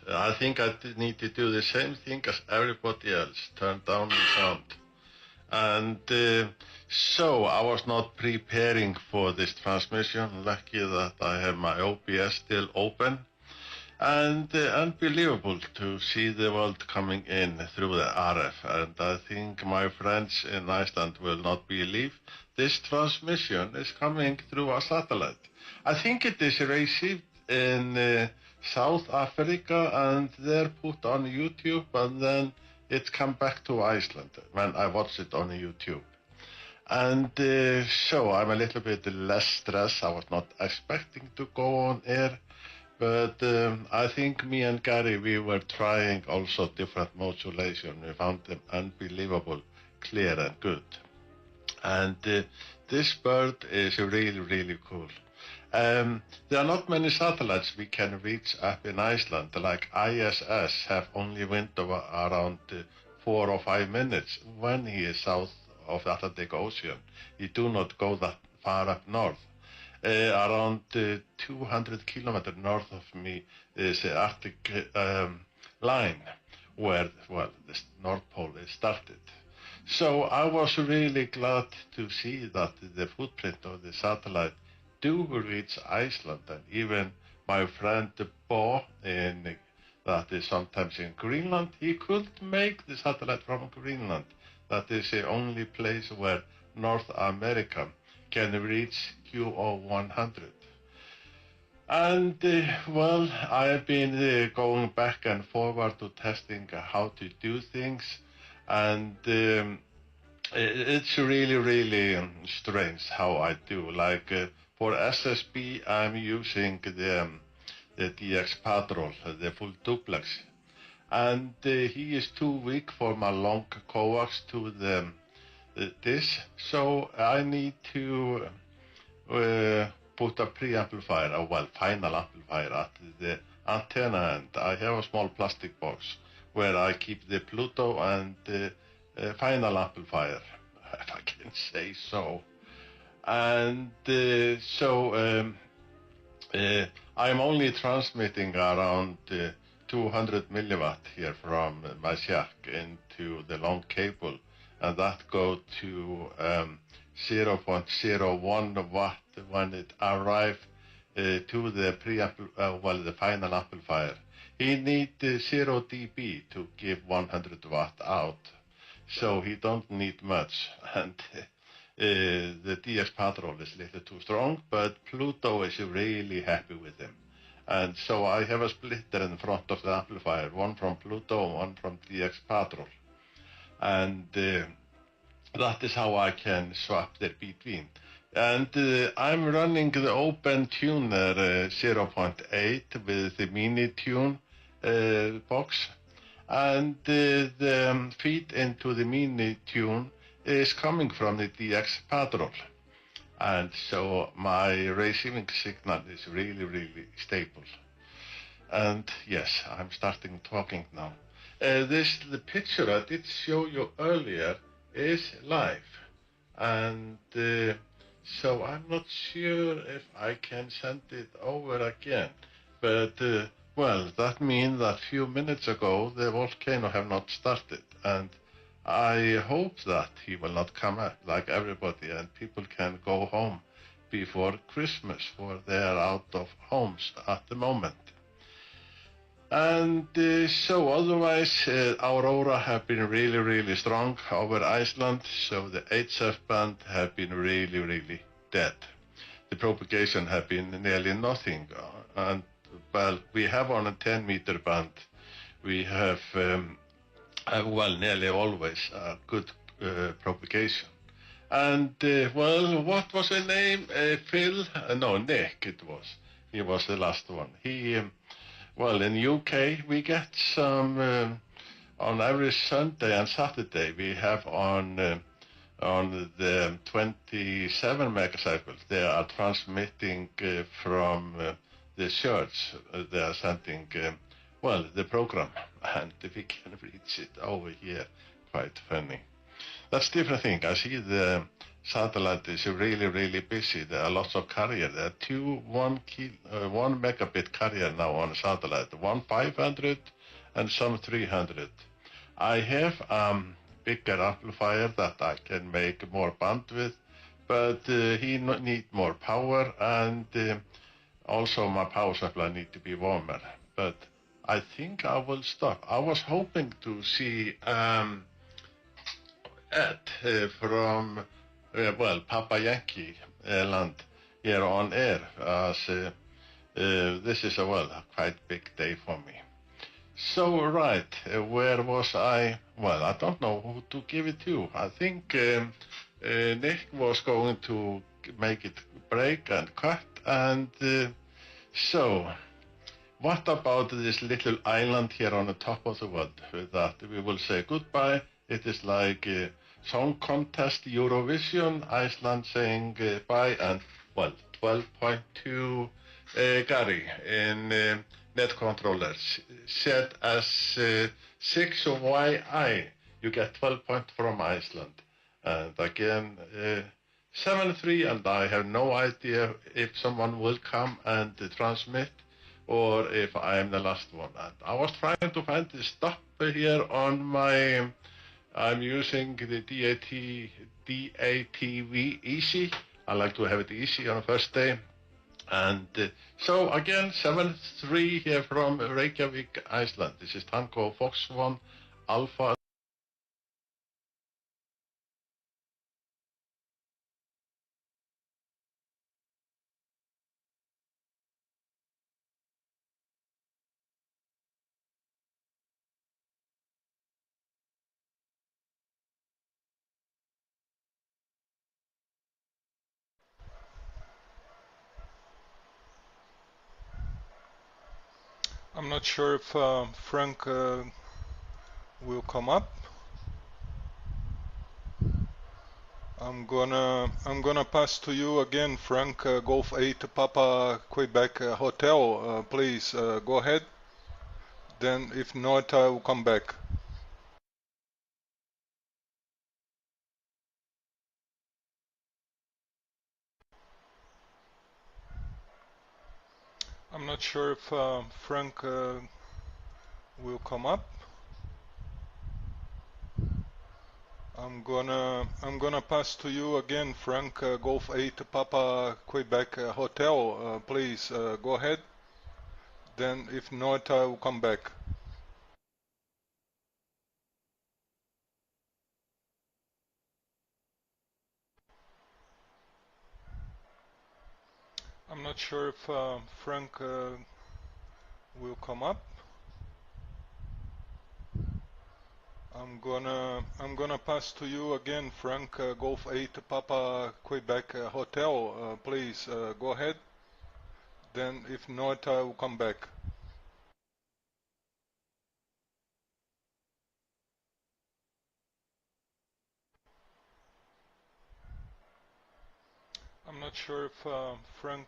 I think I need to do the same thing as everybody else. Turn down the sound. And so I was not preparing for this transmission. Lucky that I have my OBS still open. And unbelievable to see the world coming in through the RF. And I think my friends in Iceland will not believe this transmission is coming through a satellite. I think it is received in South Africa and they're put on YouTube, and then it come back to Iceland when I watched it on YouTube. And so I'm a little bit less stressed. I was not expecting to go on air. But I think me and Gary, we were trying also different modulation. We found them unbelievable, clear and good. And this bird is really, really cool. There are not many satellites we can reach up in Iceland. Like ISS have only window around 4 or 5 minutes when he is south of the Atlantic Ocean. He do not go that far up north. Around 200 kilometers north of me is the Arctic line, where, well, the North Pole is started. So I was really glad to see that the footprint of the satellite do reach Iceland, and even my friend Bo, that is sometimes in Greenland, he could make the satellite from Greenland. That is the only place where North America can reach QO-100. And well, I've been going back and forward to testing how to do things, and it's really, really strange how I do. Like for SSB, I'm using the DX Patrol, the full duplex, and he is too weak for my long coax to this, so I need to put a preamplifier, well, final amplifier at the antenna end. I have a small plastic box where I keep the Pluto and final amplifier, if I can say so. And I'm only transmitting around 200 milliwatt here from my shack into the long cable, and that go to 0.01 watt when it arrives to the the final amplifier. He needs 0 dB to give 100 watt out, so he don't need much. And the DX Patrol is a little too strong, but Pluto is really happy with him. And so I have a splitter in front of the amplifier, one from Pluto and one from DX Patrol. And that is how I can swap there between. And I'm running the open tuner 0.8 with the mini tune box. And the feed into the mini tune is coming from the DX Patrol. And so my receiving signal is really, really stable. And yes, I'm starting talking now. The picture I did show you earlier is live. And so I'm not sure if I can send it over again. But well, that means that a few minutes ago the volcano have not started. And I hope that he will not come up like everybody and people can go home before Christmas, for they are out of homes at the moment. And so otherwise, Aurora have been really, really strong over Iceland, so the HF band have been really, really dead. The propagation have been nearly nothing, and well, we have on a 10-meter band, we have well, nearly always good propagation. And well, what was his name? Phil? No, Nick it was. He was the last one. He, well, in UK we get some on every Sunday and Saturday. We have on the 27 megacycles. They are transmitting from the church. They are sending. Well, the program, and we can reach it over here. Quite funny. That's different thing. I see the satellite is really, really busy. There are lots of carriers. There are 1 megabit carrier now on satellite, one 500 and some 300. I have bigger amplifier that I can make more bandwidth, but he need more power, and also my power supply need to be warmer. But I think I will stop. I was hoping to see Ed from well, Papa Yankee land here on air, as this is a quite big day for me. So right, where was I? Well, I don't know who to give it to. I think Nick was going to make it break and cut, and so what about this little island here on the top of the world that we will say goodbye? It is like song contest Eurovision, Iceland saying bye, and well, 12.2 Gary in net controllers set as 6 YI. You get 12 points from Iceland, and again 7-3, and I have no idea if someone will come and transmit or if I am the last one. And I was trying to find the stop here on my, I'm using the DATV easy. I like to have it easy on the first day. And so again, 7-3 here from Reykjavik, Iceland. This is Tango Fox 1 Alpha. I'm not sure if Frank will come up. I'm gonna pass to you again, Frank. Golf 8 Papa Quebec Hotel. Please go ahead. Then, if not, I will come back. I'm not sure if Frank will come up. I'm gonna pass to you again, Frank. Golf 8 Papa Quebec Hotel. Please go ahead. Then, if not, I will come back. I'm not sure if Frank will come up. I'm gonna pass to you again, Frank. Golf 8 Papa Quebec Hotel. Please go ahead. Then, if not, I will come back. I'm not sure if Frank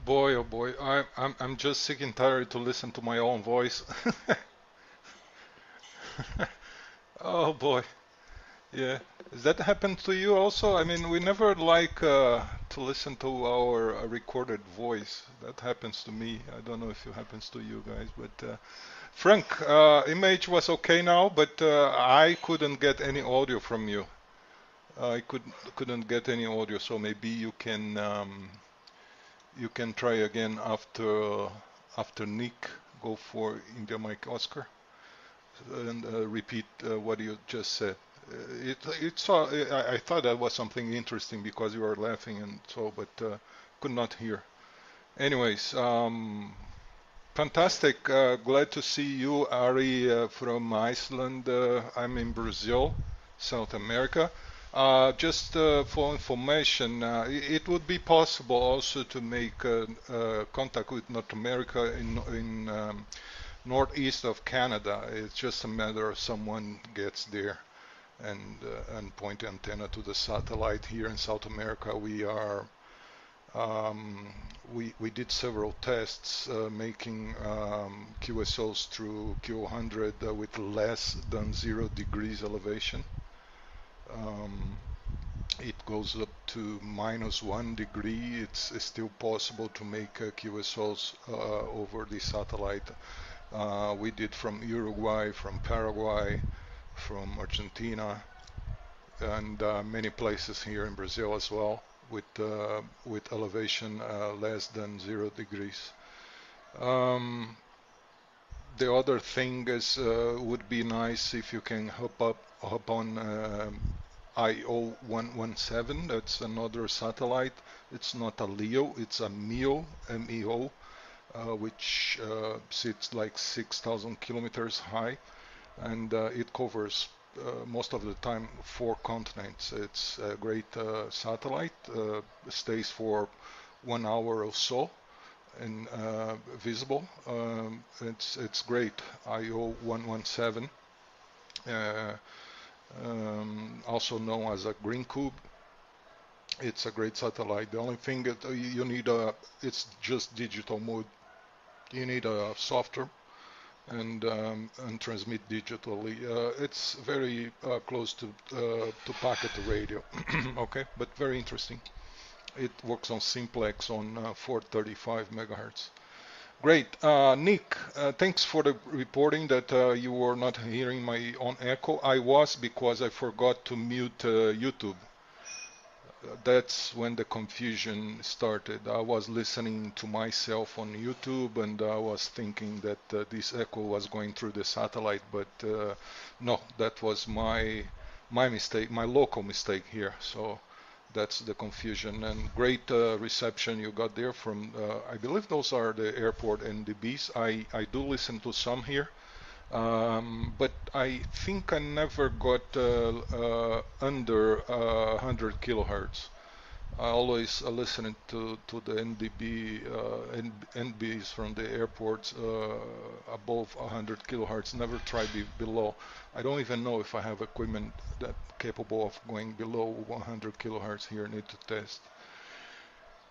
Boy, oh boy, I'm just sick and tired to listen to my own voice. Oh boy, yeah. Does that happen to you also? I mean, we never like to listen to our recorded voice. That happens to me. I don't know if it happens to you guys, but Frank, image was okay now, but I couldn't get any audio from you. I couldn't get any audio, so maybe you can try again after Nick. Go for India Mike Oscar and repeat what you just said. I thought that was something interesting because you were laughing and so, but could not hear. Anyways, fantastic. Glad to see you, Ari, from Iceland. I'm in Brazil, South America. Just for information, it would be possible also to make contact with North America in northeast of Canada. It's just a matter of someone gets there and point the antenna to the satellite. Here in South America, we did several tests making QSOs through QO-100 with less than 0 degrees elevation. It goes up to -1 degree. It's still possible to make QSOs over the satellite. We did from Uruguay, from Paraguay, from Argentina, and many places here in Brazil as well, with elevation less than 0 degrees. The other thing is would be nice if you can hop on IO-117. That's another satellite. It's not a LEO, it's a MEO, MEO, which sits like 6,000 kilometers high, and it covers most of the time 4 continents. It's a great satellite. Stays for 1 hour or so and visible. It's great. IO-117, also known as a green cube. It's a great satellite. The only thing that you need it's just digital mode. You need a software and transmit digitally. It's very close to packet radio. Okay, but very interesting. It works on simplex on 435 megahertz. Great. Nick, thanks for the reporting that you were not hearing my own echo. I was, because I forgot to mute YouTube. That's when the confusion started. I was listening to myself on YouTube and I was thinking that this echo was going through the satellite, but no, that was my mistake, my local mistake here. So that's the confusion. And great reception you got there from, I believe those are the airport NDBs. I do listen to some here. But I think I never got under 100 kilohertz. I always listen to the NBs from the airports above 100 kilohertz. Never try below. I don't even know if I have equipment that capable of going below 100 kilohertz here. Need to test.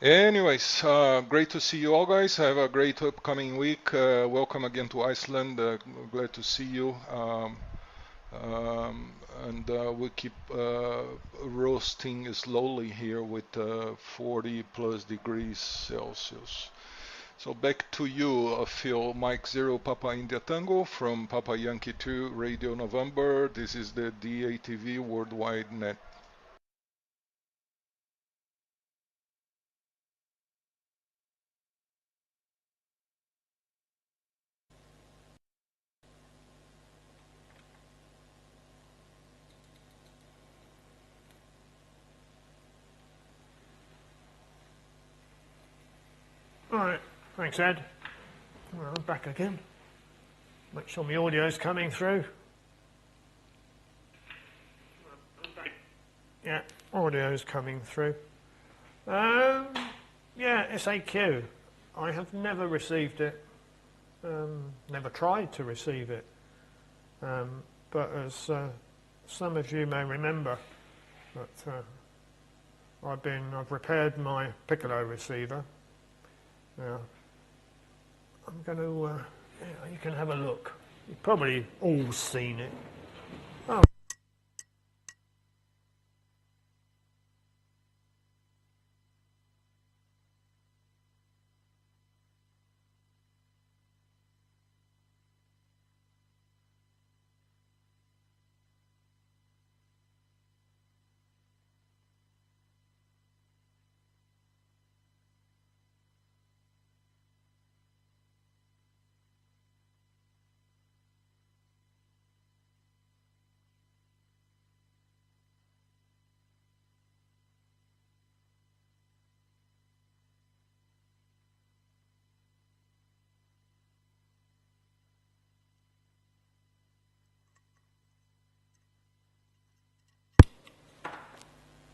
Anyways, great to see you all, guys. Have a great upcoming week. Welcome again to Iceland. Glad to see you. And we keep roasting slowly here with 40 plus degrees Celsius. So back to you, Phil. Mike 0 Papa India Tango from Papa Yankee 2 Radio November. This is the DATV Worldwide Net. Alright, thanks Ed. Well, I'm back again. Make sure my audio's coming through. Yeah, audio's coming through. Yeah, SAQ. I have never received it. Never tried to receive it. But as some of you may remember, that I've repaired my Piccolo receiver. Now, I'm going to, you can have a look. You've probably all seen it. Oh.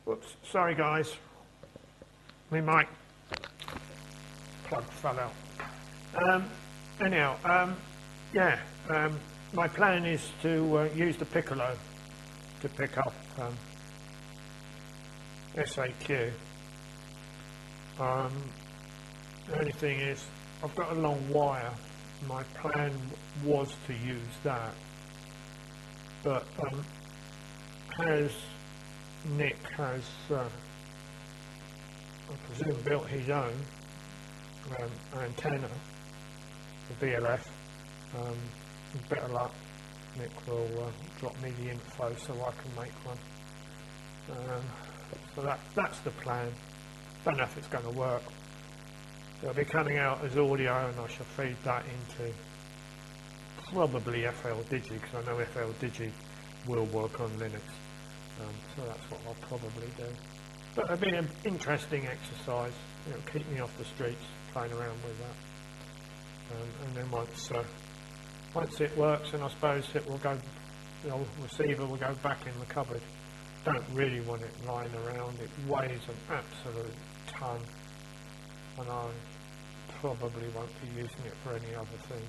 Whoops, sorry guys, my mic plug fell out. Anyhow, my plan is to use the Piccolo to pick up SAQ. The only thing is, I've got a long wire. My plan was to use that, but Nick has, I presume, built his own antenna, the BLF. With better luck, Nick will drop me the info so I can make one. So that's the plan. Don't know if it's going to work. It'll be coming out as audio, and I shall feed that into probably FL Digi, because I know FL Digi will work on Linux. So that's what I'll probably do. But it'll be an interesting exercise. It'll keep me off the streets playing around with that. And then once it works, then I suppose it will go, the old receiver will go back in the cupboard. Don't really want it lying around. It weighs an absolute ton, and I probably won't be using it for any other thing.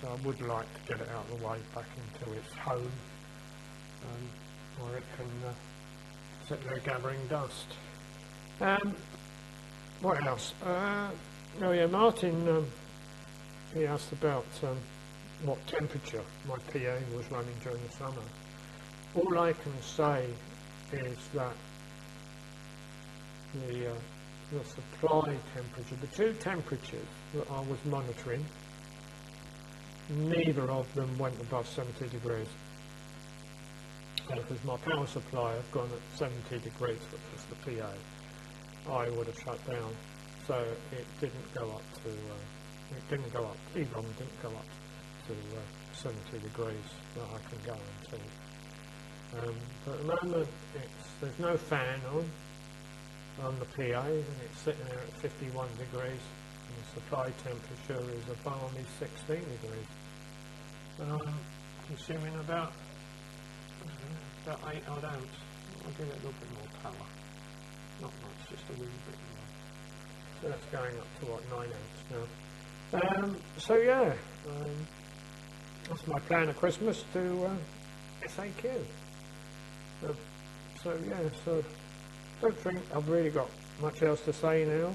So I would like to get it out of the way back into its home, where it can sit there gathering dust. What else? Oh yeah, Martin, he asked about what temperature my PA was running during the summer. All I can say is that the supply temperature, the two temperatures that I was monitoring, neither of them went above 70 degrees. Because my power supply had gone at 70 degrees, which was the PA, I would have shut down. So it didn't go up to, either of them didn't go up to 70 degrees that I can go into. But at the moment, there's no fan on the PA, and it's sitting there at 51 degrees, and the supply temperature is a balmy 16 degrees. And I'm consuming about 8 odd amps. I'll give it a little bit more power. Not much, just a wee bit more. So that's going up to what, 9 amps now. So yeah, that's my plan at Christmas to SAQ. So yeah, so don't think I've really got much else to say now.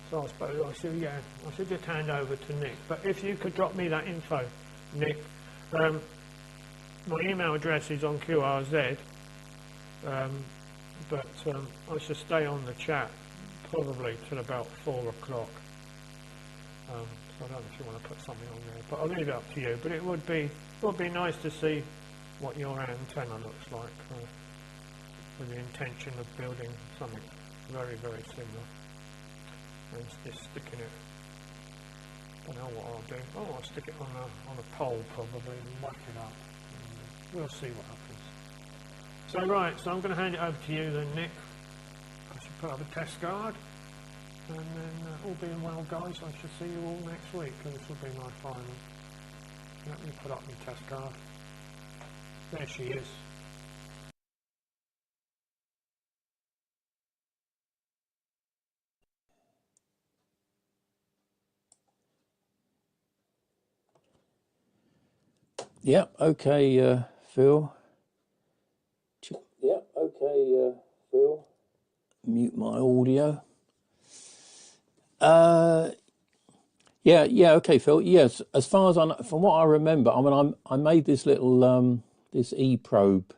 So I suppose I should just hand over to Nick. But if you could drop me that info, Nick. My email address is on QRZ, but I should stay on the chat probably till about 4 o'clock. So I don't know if you want to put something on there, but I'll leave it up to you. But it would be nice to see what your antenna looks like, with the intention of building something very, very similar, and just sticking it. I don't know what I'll do. Oh, I'll stick it on a pole probably and whack it up. We'll see what happens. So right, so I'm going to hand it over to you then, Nick. I should put up a test guard, and then all being well, guys, I shall see you all next week, and this will be my final. Let me put up my test guard. There she is. Yeah, okay, Phil. Yeah, okay, Phil. mute my audio. Yeah, okay, Phil. Yes, as far as from what I remember, I mean, I made this little this e-probe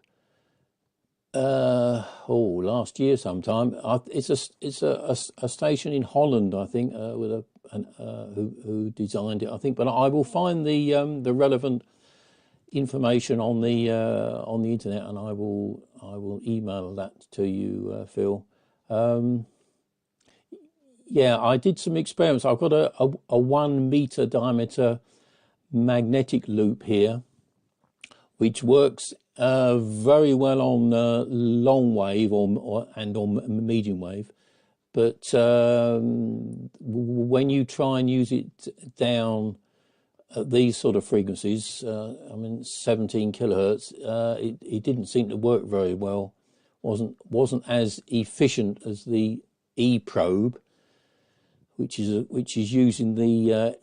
last year sometime. It's a station in Holland, I think, with who designed it, I think. But I will find the relevant information on the internet, and I will email that to you, Phil. Yeah, I did some experiments. I've got a 1 meter diameter magnetic loop here, which works very well on long wave or medium wave. But when you try and use it down at these sort of frequencies, I mean 17 kilohertz, it didn't seem to work very well. Wasn't as efficient as the e-probe, which is using the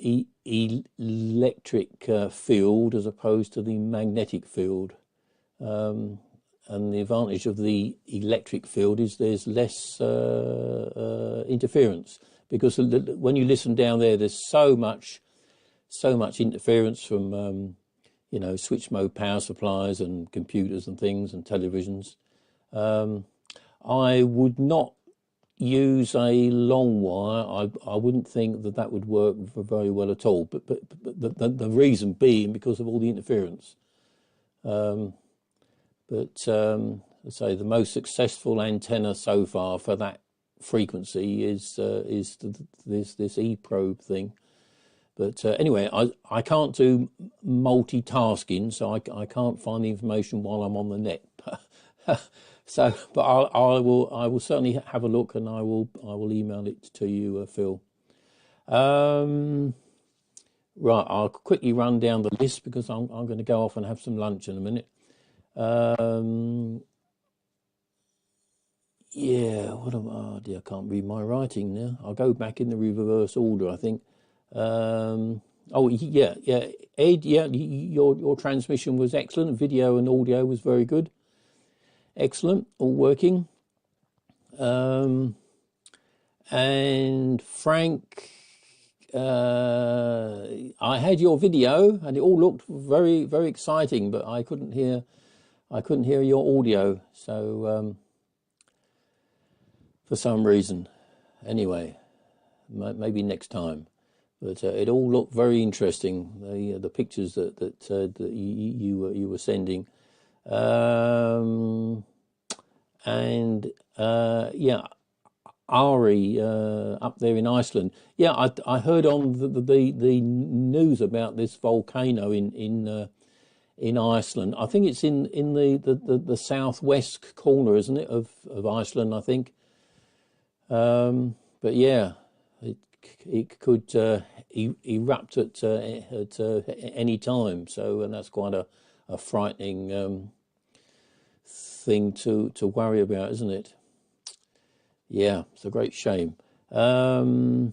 electric field as opposed to the magnetic field. And the advantage of the electric field is there's less interference, because when you listen down there, there's so much interference from switch mode power supplies and computers and things and televisions. I would not use a long wire. I wouldn't think that would work very well at all. But the reason being because of all the interference. Let's say the most successful antenna so far for that frequency is this e-probe thing. But anyway, I can't do multitasking, so I can't find the information while I'm on the net. So, but I will certainly have a look, and I will email it to you, Phil. Right, I'll quickly run down the list because I'm going to go off and have some lunch in a minute. Yeah, oh dear, I can't read my writing now. I'll go back in the reverse order, I think. Oh yeah, Ed, yeah, your transmission was excellent. Video and audio was very good. Excellent, all working. And Frank, I had your video and it all looked very, very exciting, but I couldn't hear your audio. So for some reason, anyway, maybe next time. But it all looked very interesting. The pictures that you were sending. And yeah, Ari up there in Iceland. Yeah, I heard on the news about this volcano in Iceland. I think it's in the southwest corner, isn't it, of Iceland? I think. But yeah, it could erupt at any time. So, and that's quite a frightening thing to worry about, isn't it? Yeah, it's a great shame. Right,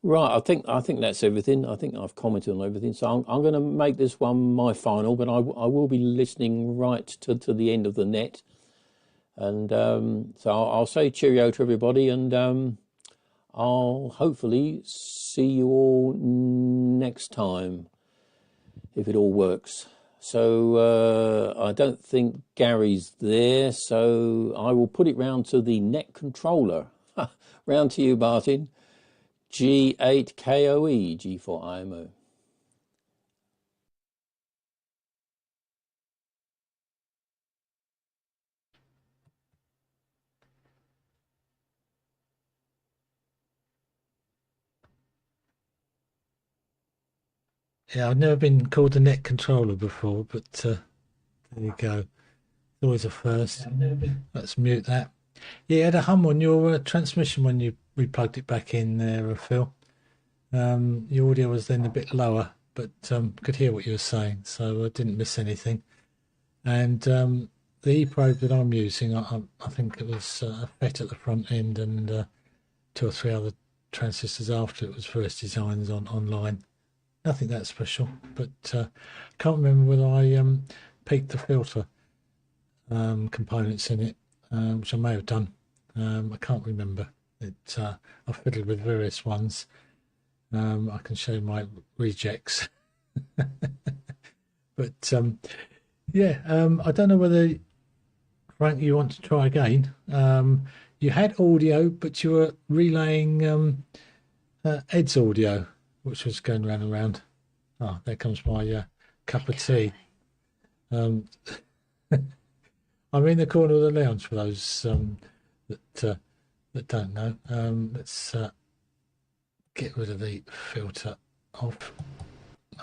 I think that's everything. I think I've commented on everything. So I'm going to make this one my final, but I will be listening right to the end of the net. And so I'll say cheerio to everybody, and I'll hopefully see you all next time, if it all works. So I don't think Gary's there, so I will put it round to the net controller. Round to you, Martin. G8KOE, G4IMO. Yeah, I've never been called a net controller before, but there you go. Always a first. Yeah, let's mute that. Yeah, you had a hum on your transmission when you replugged it back in there, Phil. Your audio was then a bit lower, but could hear what you were saying, so I didn't miss anything. And the e-probe that I'm using, I think it was a FET at the front end and 2 or 3 other transistors after it was first designed online. Nothing that special, but can't remember whether I peaked the filter components in it, which I may have done. I can't remember. I've fiddled with various ones. I can show my rejects. But yeah, I don't know whether, Frank, you want to try again. You had audio, but you were relaying Ed's audio, which was going round and round. Oh, there comes my cup of tea. I'm in the corner of the lounge for those that don't know. Let's get rid of the filter off.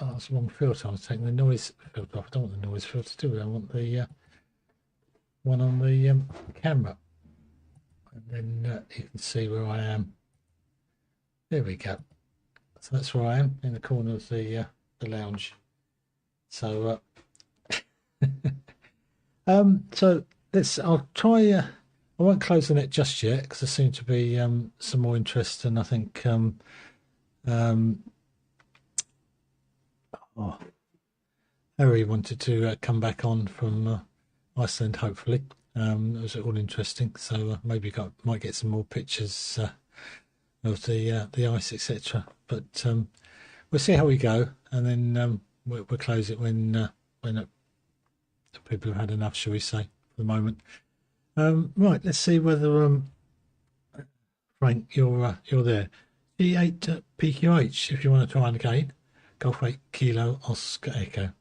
Oh, that's the wrong filter. I was taking the noise filter off. I don't want the noise filter, do I? I want the one on the camera. And then you can see where I am. There we go. So that's where I am, in the corner of the lounge. So so I'll try. I won't close the net just yet because there seems to be some more interest, and I think Harry wanted to come back on from Iceland, hopefully. It was all interesting, so maybe might get some more pictures of the ice, etc. But we'll see how we go, and then we'll close it when people have had enough, shall we say, for the moment. Right, let's see whether Frank, you're there. E8 PQH, if you want to try it again. Golf 8 Kilo Oscar Echo.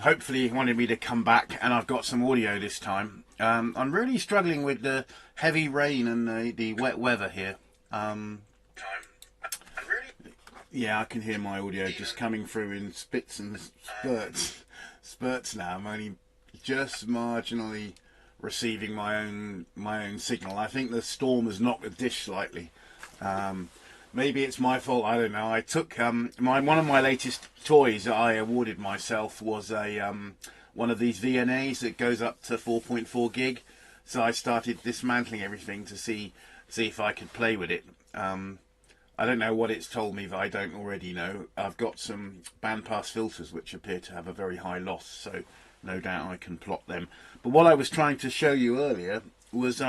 Hopefully you wanted me to come back, and I've got some audio this time. I'm really struggling with the heavy rain and the wet weather here. Yeah, I can hear my audio just coming through in spits and spurts now. I'm only just marginally receiving my own signal. I think the storm has knocked the dish slightly. Maybe it's my fault, I don't know. I took one of my latest toys that I awarded myself was a one of these VNAs that goes up to 4.4 gig. So I started dismantling everything to see if I could play with it. I don't know what it's told me that I don't already know. I've got some bandpass filters which appear to have a very high loss, so no doubt I can plot them. But what I was trying to show you earlier was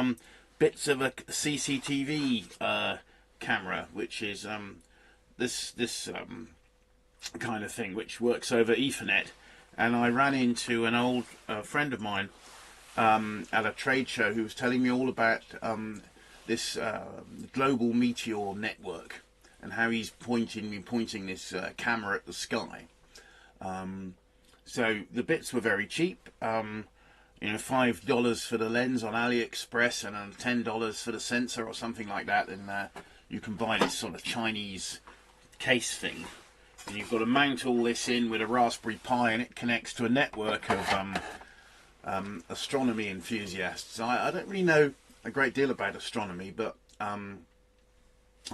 bits of a CCTV camera, which is this kind of thing, which works over Ethernet. And I ran into an old friend of mine at a trade show who was telling me all about this global meteor network and how he's pointing this camera at the sky. So the bits were very cheap. $5 for the lens on AliExpress and $10 for the sensor or something like that, and you can buy this sort of Chinese case thing, and you've got to mount all this in with a Raspberry Pi, and it connects to a network of astronomy enthusiasts. I don't really know a great deal about astronomy, but I'm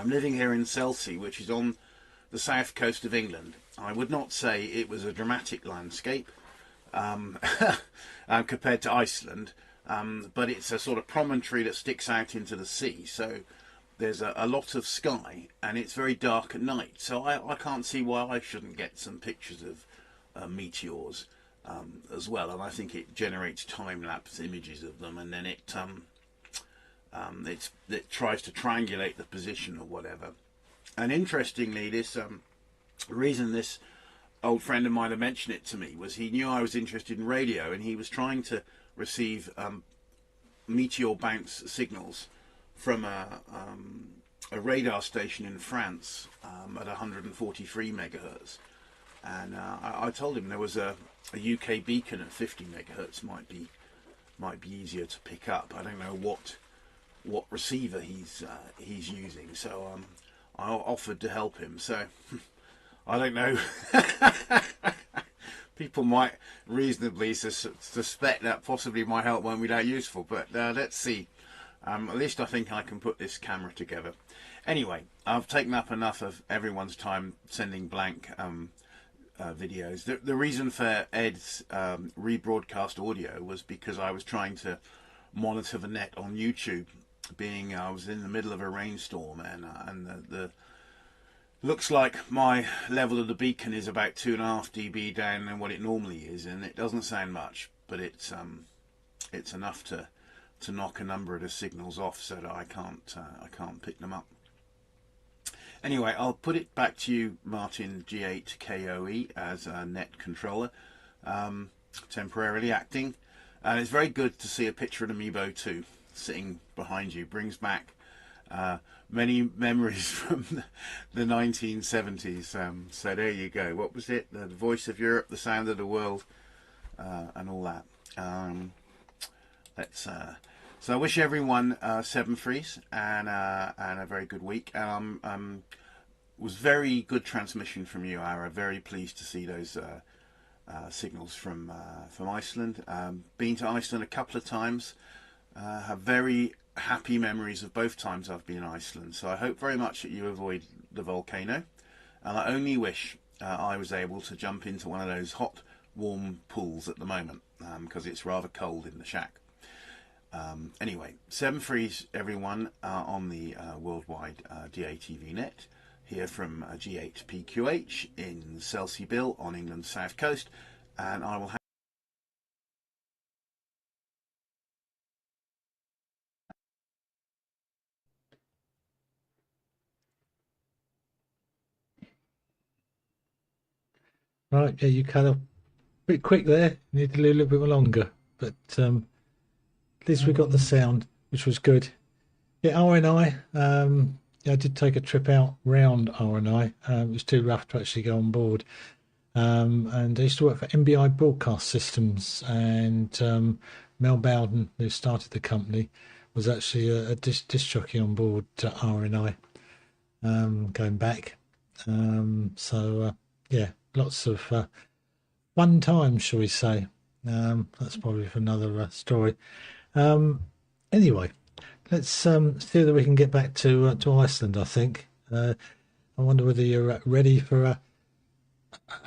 living here in Chelsea, which is on the south coast of England. I would not say it was a dramatic landscape compared to Iceland, but it's a sort of promontory that sticks out into the sea, so there's a lot of sky, and it's very dark at night, so I can't see why I shouldn't get some pictures of meteors as well. And I think it generates time-lapse images of them, and then it tries to triangulate the position or whatever. And interestingly, this reason this old friend of mine had mentioned it to me was he knew I was interested in radio, and he was trying to receive meteor bounce signals from a radar station in France at 143 megahertz, and I told him there was a UK beacon at 50 megahertz might be easier to pick up. I don't know what receiver he's using, so I offered to help him. So I don't know. People might reasonably suspect that possibly my help won't be that useful, but let's see. At least I think I can put this camera together. Anyway, I've taken up enough of everyone's time sending blank videos. The reason for Ed's rebroadcast audio was because I was trying to monitor the net on YouTube being I was in the middle of a rainstorm, and the looks like my level of the beacon is about 2.5 dB down than what it normally is, and it doesn't sound much, but it's enough to knock a number of the signals off so that I can't pick them up. Anyway, I'll put it back to you, Martin G8 KOE, as a net controller, temporarily acting, and it's very good to see a picture of the Amiibo 2 sitting behind you. Brings back many memories from the 1970s. So there you go. What was it? The voice of Europe, the sound of the world, and all that. So I wish everyone 7 frees and a very good week. And was very good transmission from you, Ara. Very pleased to see those signals from Iceland. Been to Iceland a couple of times. Have very happy memories of both times I've been in Iceland. So I hope very much that you avoid the volcano. And I only wish I was able to jump into one of those hot, warm pools at the moment, because it's rather cold in the shack. Anyway, 7 frees everyone on the worldwide DATV net, here from G8PQH in Selseybill on England's south coast, and I will have Right, yeah, you cut off a bit quick there. Need to do a little bit longer, but at least we got the sound, which was good. Yeah, RNI. Yeah, I did take a trip out round RNI. It was too rough to actually go on board. And I used to work for MBI Broadcast Systems, and Mel Bowden, who started the company, was actually a disc jockey on board RNI, going back. Yeah, lots of fun times, shall we say. That's probably for another story. Anyway, let's see whether we can get back to Iceland, I think. I wonder whether you're ready for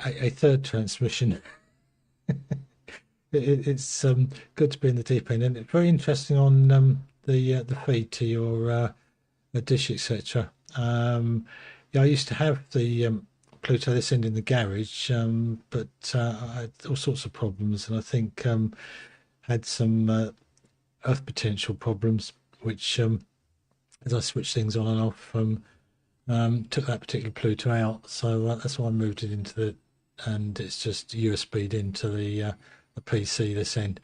a third transmission. It's good to be in the deep end, and it's very interesting on the feed to your dish, etc. Yeah, I used to have the Pluto this end in the garage, but I had all sorts of problems, and I think had some earth potential problems, which as I switched things on and off, took that particular Pluto out. So that's why I moved it into the, and it's just USB'd into the PC this end,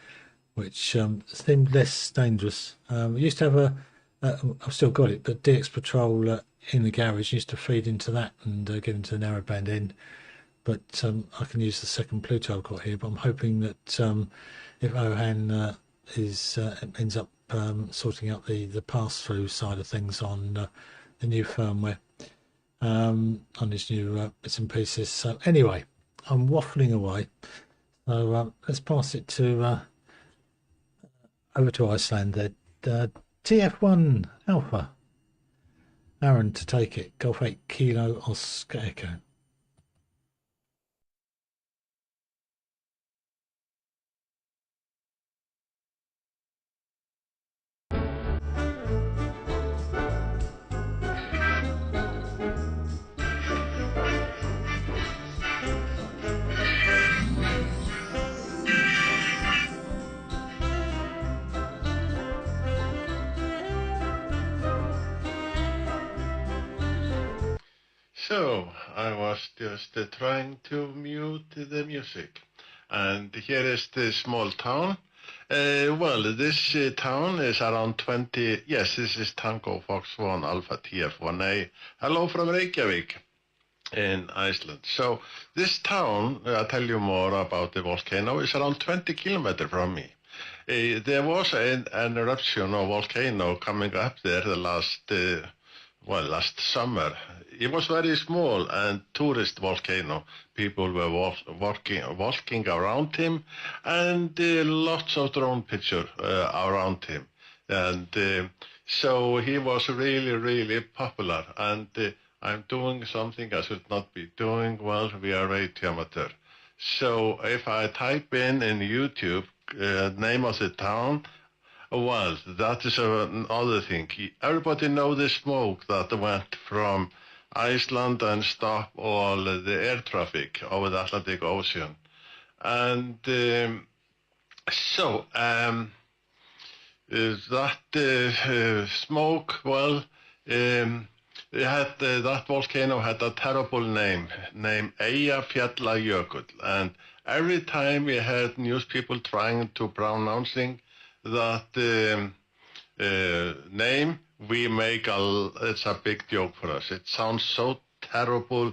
which seemed less dangerous. I used to have I've still got it, but DX Patrol in the garage used to feed into that and get into the narrowband end. But I can use the second Pluto I've got here. But I'm hoping that if Ohan ends up sorting out the pass-through side of things on the new firmware, on his new bits and pieces. So anyway, I'm waffling away. So let's pass it to over to Iceland there. TF1 Alpha. Aaron to take it. Golf 8 Kilo Oscar Echo. So, I was just trying to mute the music. And here is the small town. Well, this town is around 20... Yes, this is Tango Fox 1 Alpha TF1A. Hello from Reykjavik in Iceland. So, this town, I'll tell you more about the volcano, is around 20 kilometers from me. There was an eruption of volcano coming up there the last summer. It was very small and tourist volcano. People were walking around him, and lots of drone pictures around him. And so he was really, really popular. And I'm doing something I should not be doing. Well, we are way too amateur. So if I type in YouTube name of the town, Well, that is another thing. Everybody know the smoke that went from Iceland and stopped all the air traffic over the Atlantic Ocean. And that smoke, well, that volcano had a terrible name, named Eyjafjallajökull. And every time we heard news people trying to pronouncing that name, it's a big joke for us. It sounds so terrible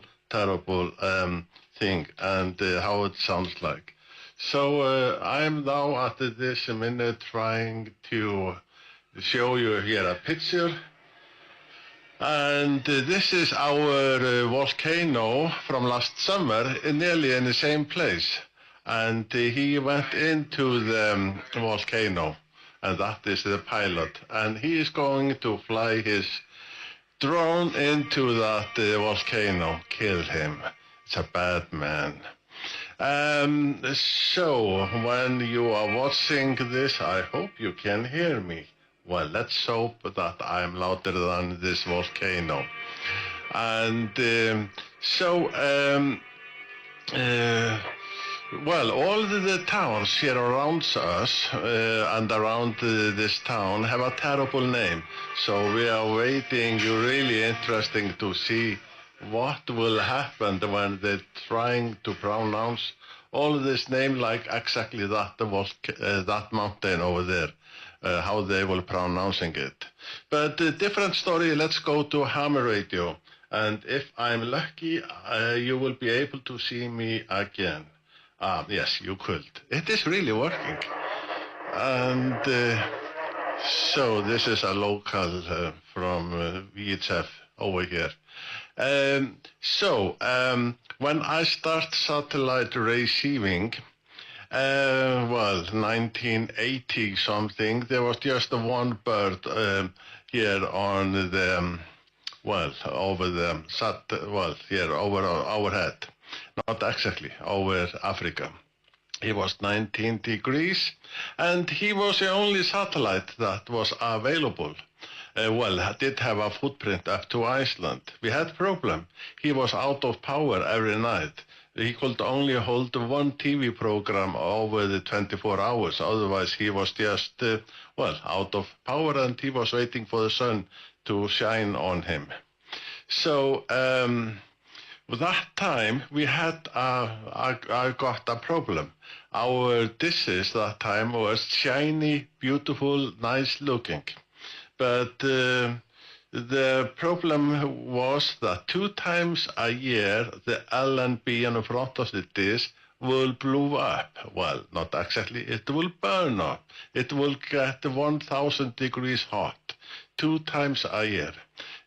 thing, and how it sounds like. So I'm now at this minute trying to show you here a picture. And this is our volcano from last summer, nearly in the same place. And he went into the volcano, and that is the pilot. And he is going to fly his drone into that volcano, kill him. It's a bad man. So when you are watching this, I hope you can hear me. Well, let's hope that I'm louder than this volcano. And well, all the towns here around us and around this town have a terrible name. So we are waiting, really interesting to see what will happen when they're trying to pronounce all this name like exactly that mountain over there, how they will pronouncing it. But a different story, let's go to ham radio. And if I'm lucky, you will be able to see me again. Yes, you could. It is really working. And so this is a local from VHF over here. When I start satellite receiving, well, 1980 something, there was just one bird here on the, well, over the here over our head, not exactly over Africa. He was 19 degrees, and he was the only satellite that was available. Did have a footprint up to Iceland. We had problem. He was out of power every night. He could only hold one TV program over the 24 hours. Otherwise, he was just, out of power, and he was waiting for the sun to shine on him. So, that time, we had, I got a problem. Our dishes that time was shiny, beautiful, nice looking. But the problem was that 2 times a year, the LNB in the front of the dish will blow up. Well, not exactly, it will burn up. It will get 1,000 degrees hot 2 times a year.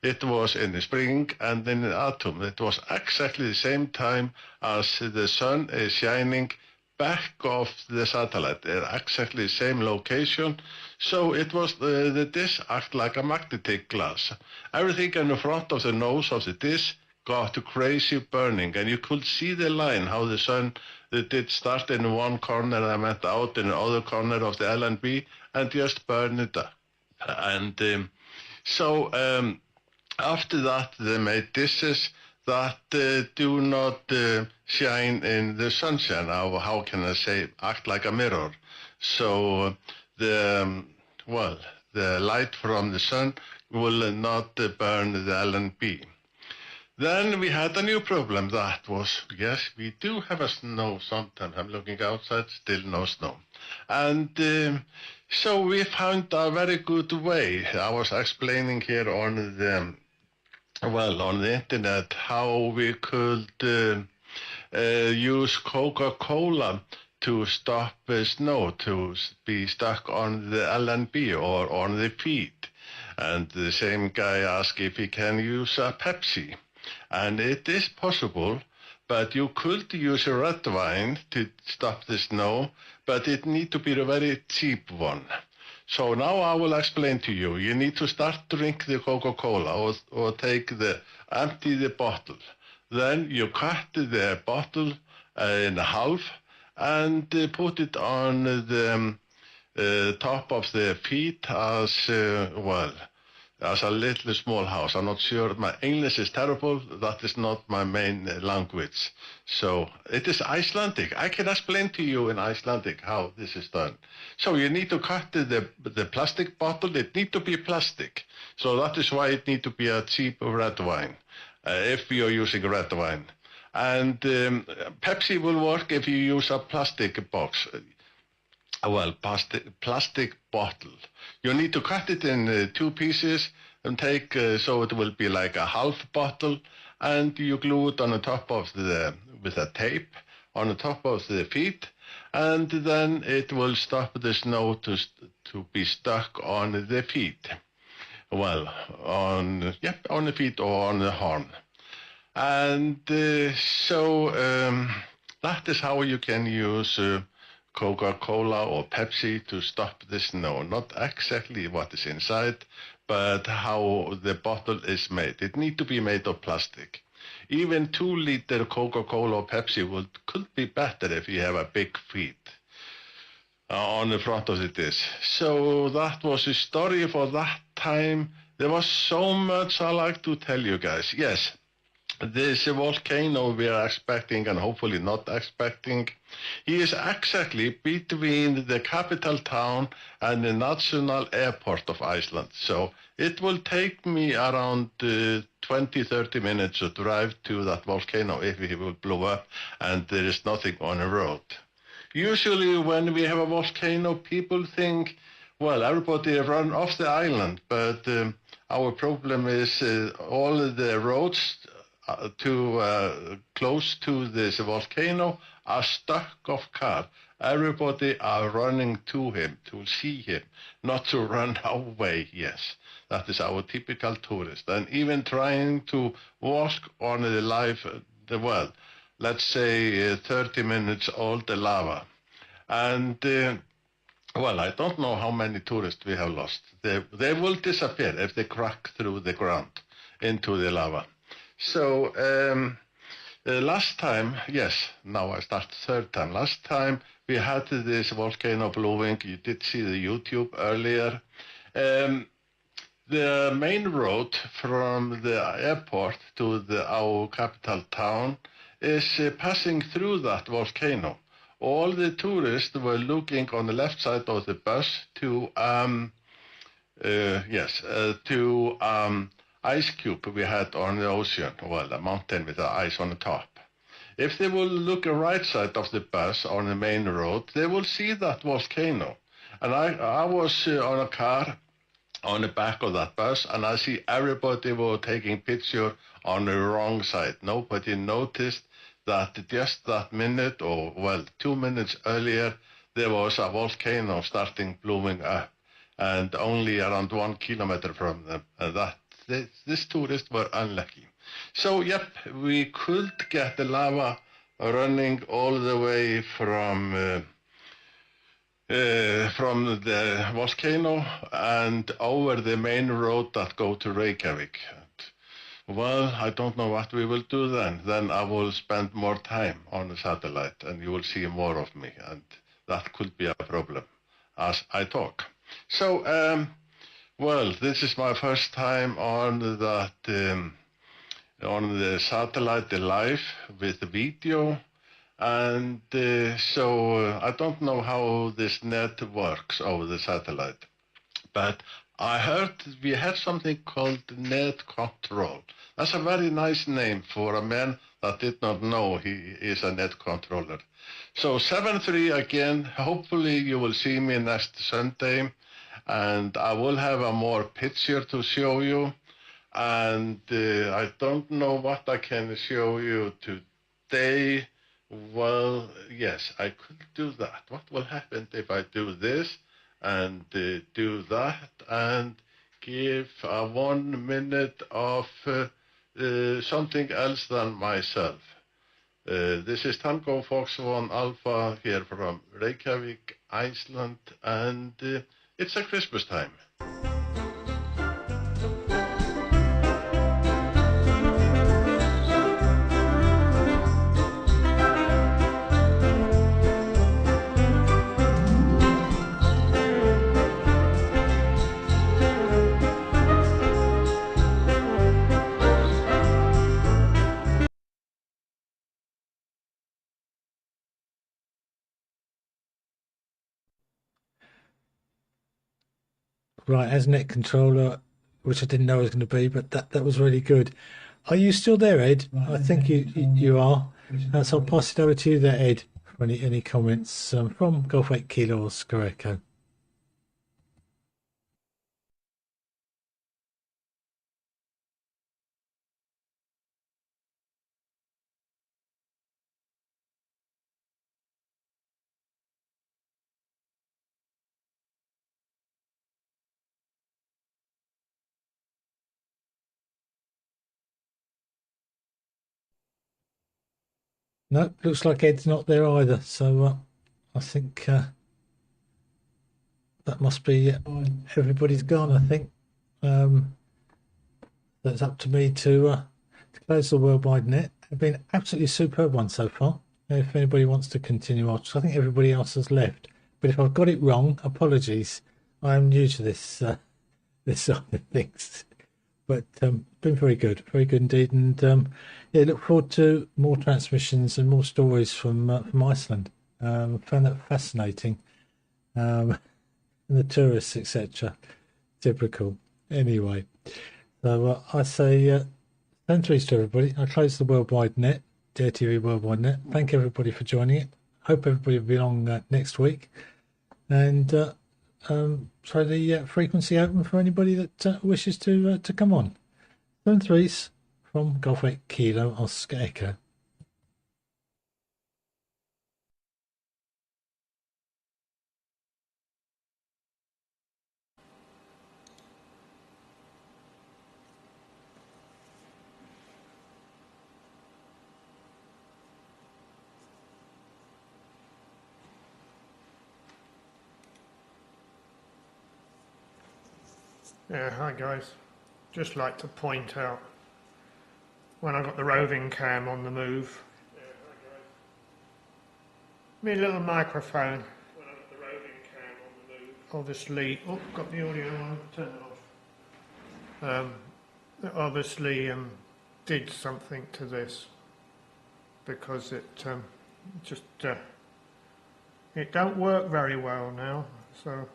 It was in the spring and in the autumn. It was exactly the same time as the sun is shining back of the satellite. They're exactly the same location. So it was the dish act like a magnetic glass. Everything in the front of the nose of the dish got crazy burning, and you could see the line, how the sun did start in one corner and went out in the other corner of the LNB and just burned it up. And after that, they made dishes that do not shine in the sunshine, or how can I say, act like a mirror. So the light from the sun will not burn the LNB. Then we had a new problem. That was, yes, we do have a snow sometimes. I'm looking outside, still no snow. And so we found a very good way. I was explaining here on the internet how we could use Coca-Cola to stop snow to be stuck on the LNB or on the feet. And the same guy asked if he can use a Pepsi. And it is possible, but you could use a red wine to stop the snow, but it needs to be a very cheap one. So now I will explain to you. You need to start drink the Coca-Cola or empty the bottle. Then you cut the bottle in half and put it on the top of the feet as well. As a little small house. I'm not sure. My English is terrible. That is not my main language. So it is Icelandic. I can explain to you in Icelandic how this is done. So you need to cut the plastic bottle. It need to be plastic. So that is why it need to be a cheap red wine, if you're using red wine. And Pepsi will work if you use a plastic box. Well, plastic bottle. You need to cut it in 2 pieces and take, so it will be like a half bottle, and you glue it on the top of with a tape on the top of the feet, and then it will stop the snow to be stuck on the feet. Well, on the feet or on the horn. And so that is how you can use Coca-Cola or Pepsi to stop the snow. Not exactly what is inside, but how the bottle is made. It needs to be made of plastic. Even 2-liter Coca-Cola or Pepsi could be better if you have a big feet on the front of the dish. So that was the story for that time. There was so much I like to tell you guys. Yes, this volcano we are expecting and hopefully not expecting. He is exactly between the capital town and the national airport of Iceland. So it will take me around 20-30 minutes to drive to that volcano if it will blow up and there is nothing on the road. Usually when we have a volcano, people think, well, everybody run off the island, but our problem is all the roads close to this volcano are stuck of car. Everybody are running to him, to see him, not to run away. Yes, that is our typical tourist. And even trying to walk on the well, let's say 30 minutes old lava. And well, I don't know how many tourists we have lost. They will disappear if they crack through the ground into the lava. So last time, yes, now I start 3rd time. Last time we had this volcano blowing. You did see the YouTube earlier. The main road from the airport to our capital town is passing through that volcano. All the tourists were looking on the left side of the bus to ice cube we had on the ocean, well, a mountain with the ice on the top. If they will look at the right side of the bus on the main road, they will see that volcano. And I was on a car on the back of that bus, and I see everybody were taking picture on the wrong side. Nobody noticed that just that minute, or well, 2 minutes earlier, there was a volcano starting blowing up, and only around 1 kilometer from them, and this tourists were unlucky. So, yep, we could get the lava running all the way from the volcano and over the main road that go to Reykjavik. Well, I don't know what we will do then. Then I will spend more time on the satellite and you will see more of me, and that could be a problem as I talk. So, well, this is my first time on that on the satellite live with the video, and so I don't know how this net works over the satellite, but I heard we had something called net control. That's a very nice name for a man that did not know he is a net controller. So 7-3 again. Hopefully you will see me next Sunday, and I will have a more picture to show you. And I don't know what I can show you today. Well, yes, I could do that. What will happen if I do this and do that and give 1 minute of something else than myself? This is Tango Fox 1 Alpha here from Reykjavik, Iceland, and it's a Christmas time. Right, as net controller, which I didn't know I was going to be, but that was really good. Are you still there, Ed? I think you are. So I'll pass it over to you there, Ed, for any comments from Golf 8 Kilo Oscar Echo. No, looks like Ed's not there either. So I think that must be everybody's gone. I think that's up to me to close the worldwide net. It's been absolutely superb one so far. If anybody wants to continue on, I think everybody else has left. But if I've got it wrong, apologies. I am new to this this side of things. But been very good indeed. And yeah, look forward to more transmissions and more stories from Iceland. Found that fascinating. And the tourists, etc. Typical. Anyway, so I say thanks to everybody. I close the worldwide net, DATV Worldwide Net. Thank everybody for joining it. Hope everybody will be along next week. And throw the frequency open for anybody that wishes to come on. 7 threes from Golf 8 Kilo Oscar Echo. Yeah, hi guys. Just like to point out when I got the roving cam on the move. Yeah, hi guys. Me little microphone. When I got the roving cam on the move. Obviously, oh, got the audio on. Turn it off. It obviously did something to this because it just it don't work very well now. So.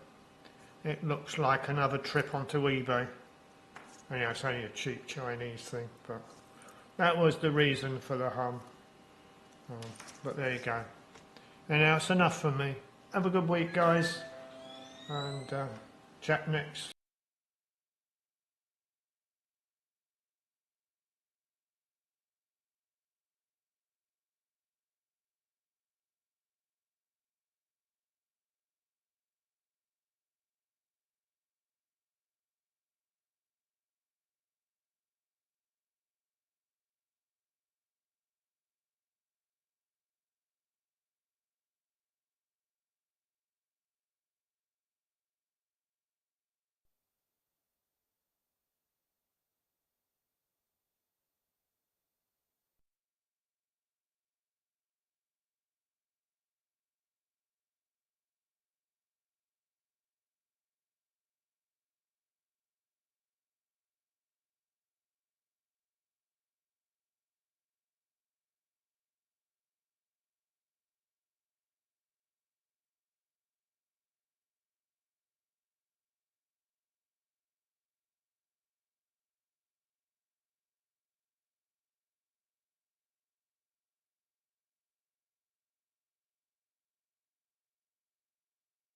It looks like another trip onto eBay. Anyhow, it's only a cheap Chinese thing, but that was the reason for the hum. But there you go. Anyhow, it's enough for me. Have a good week, guys, and chat next.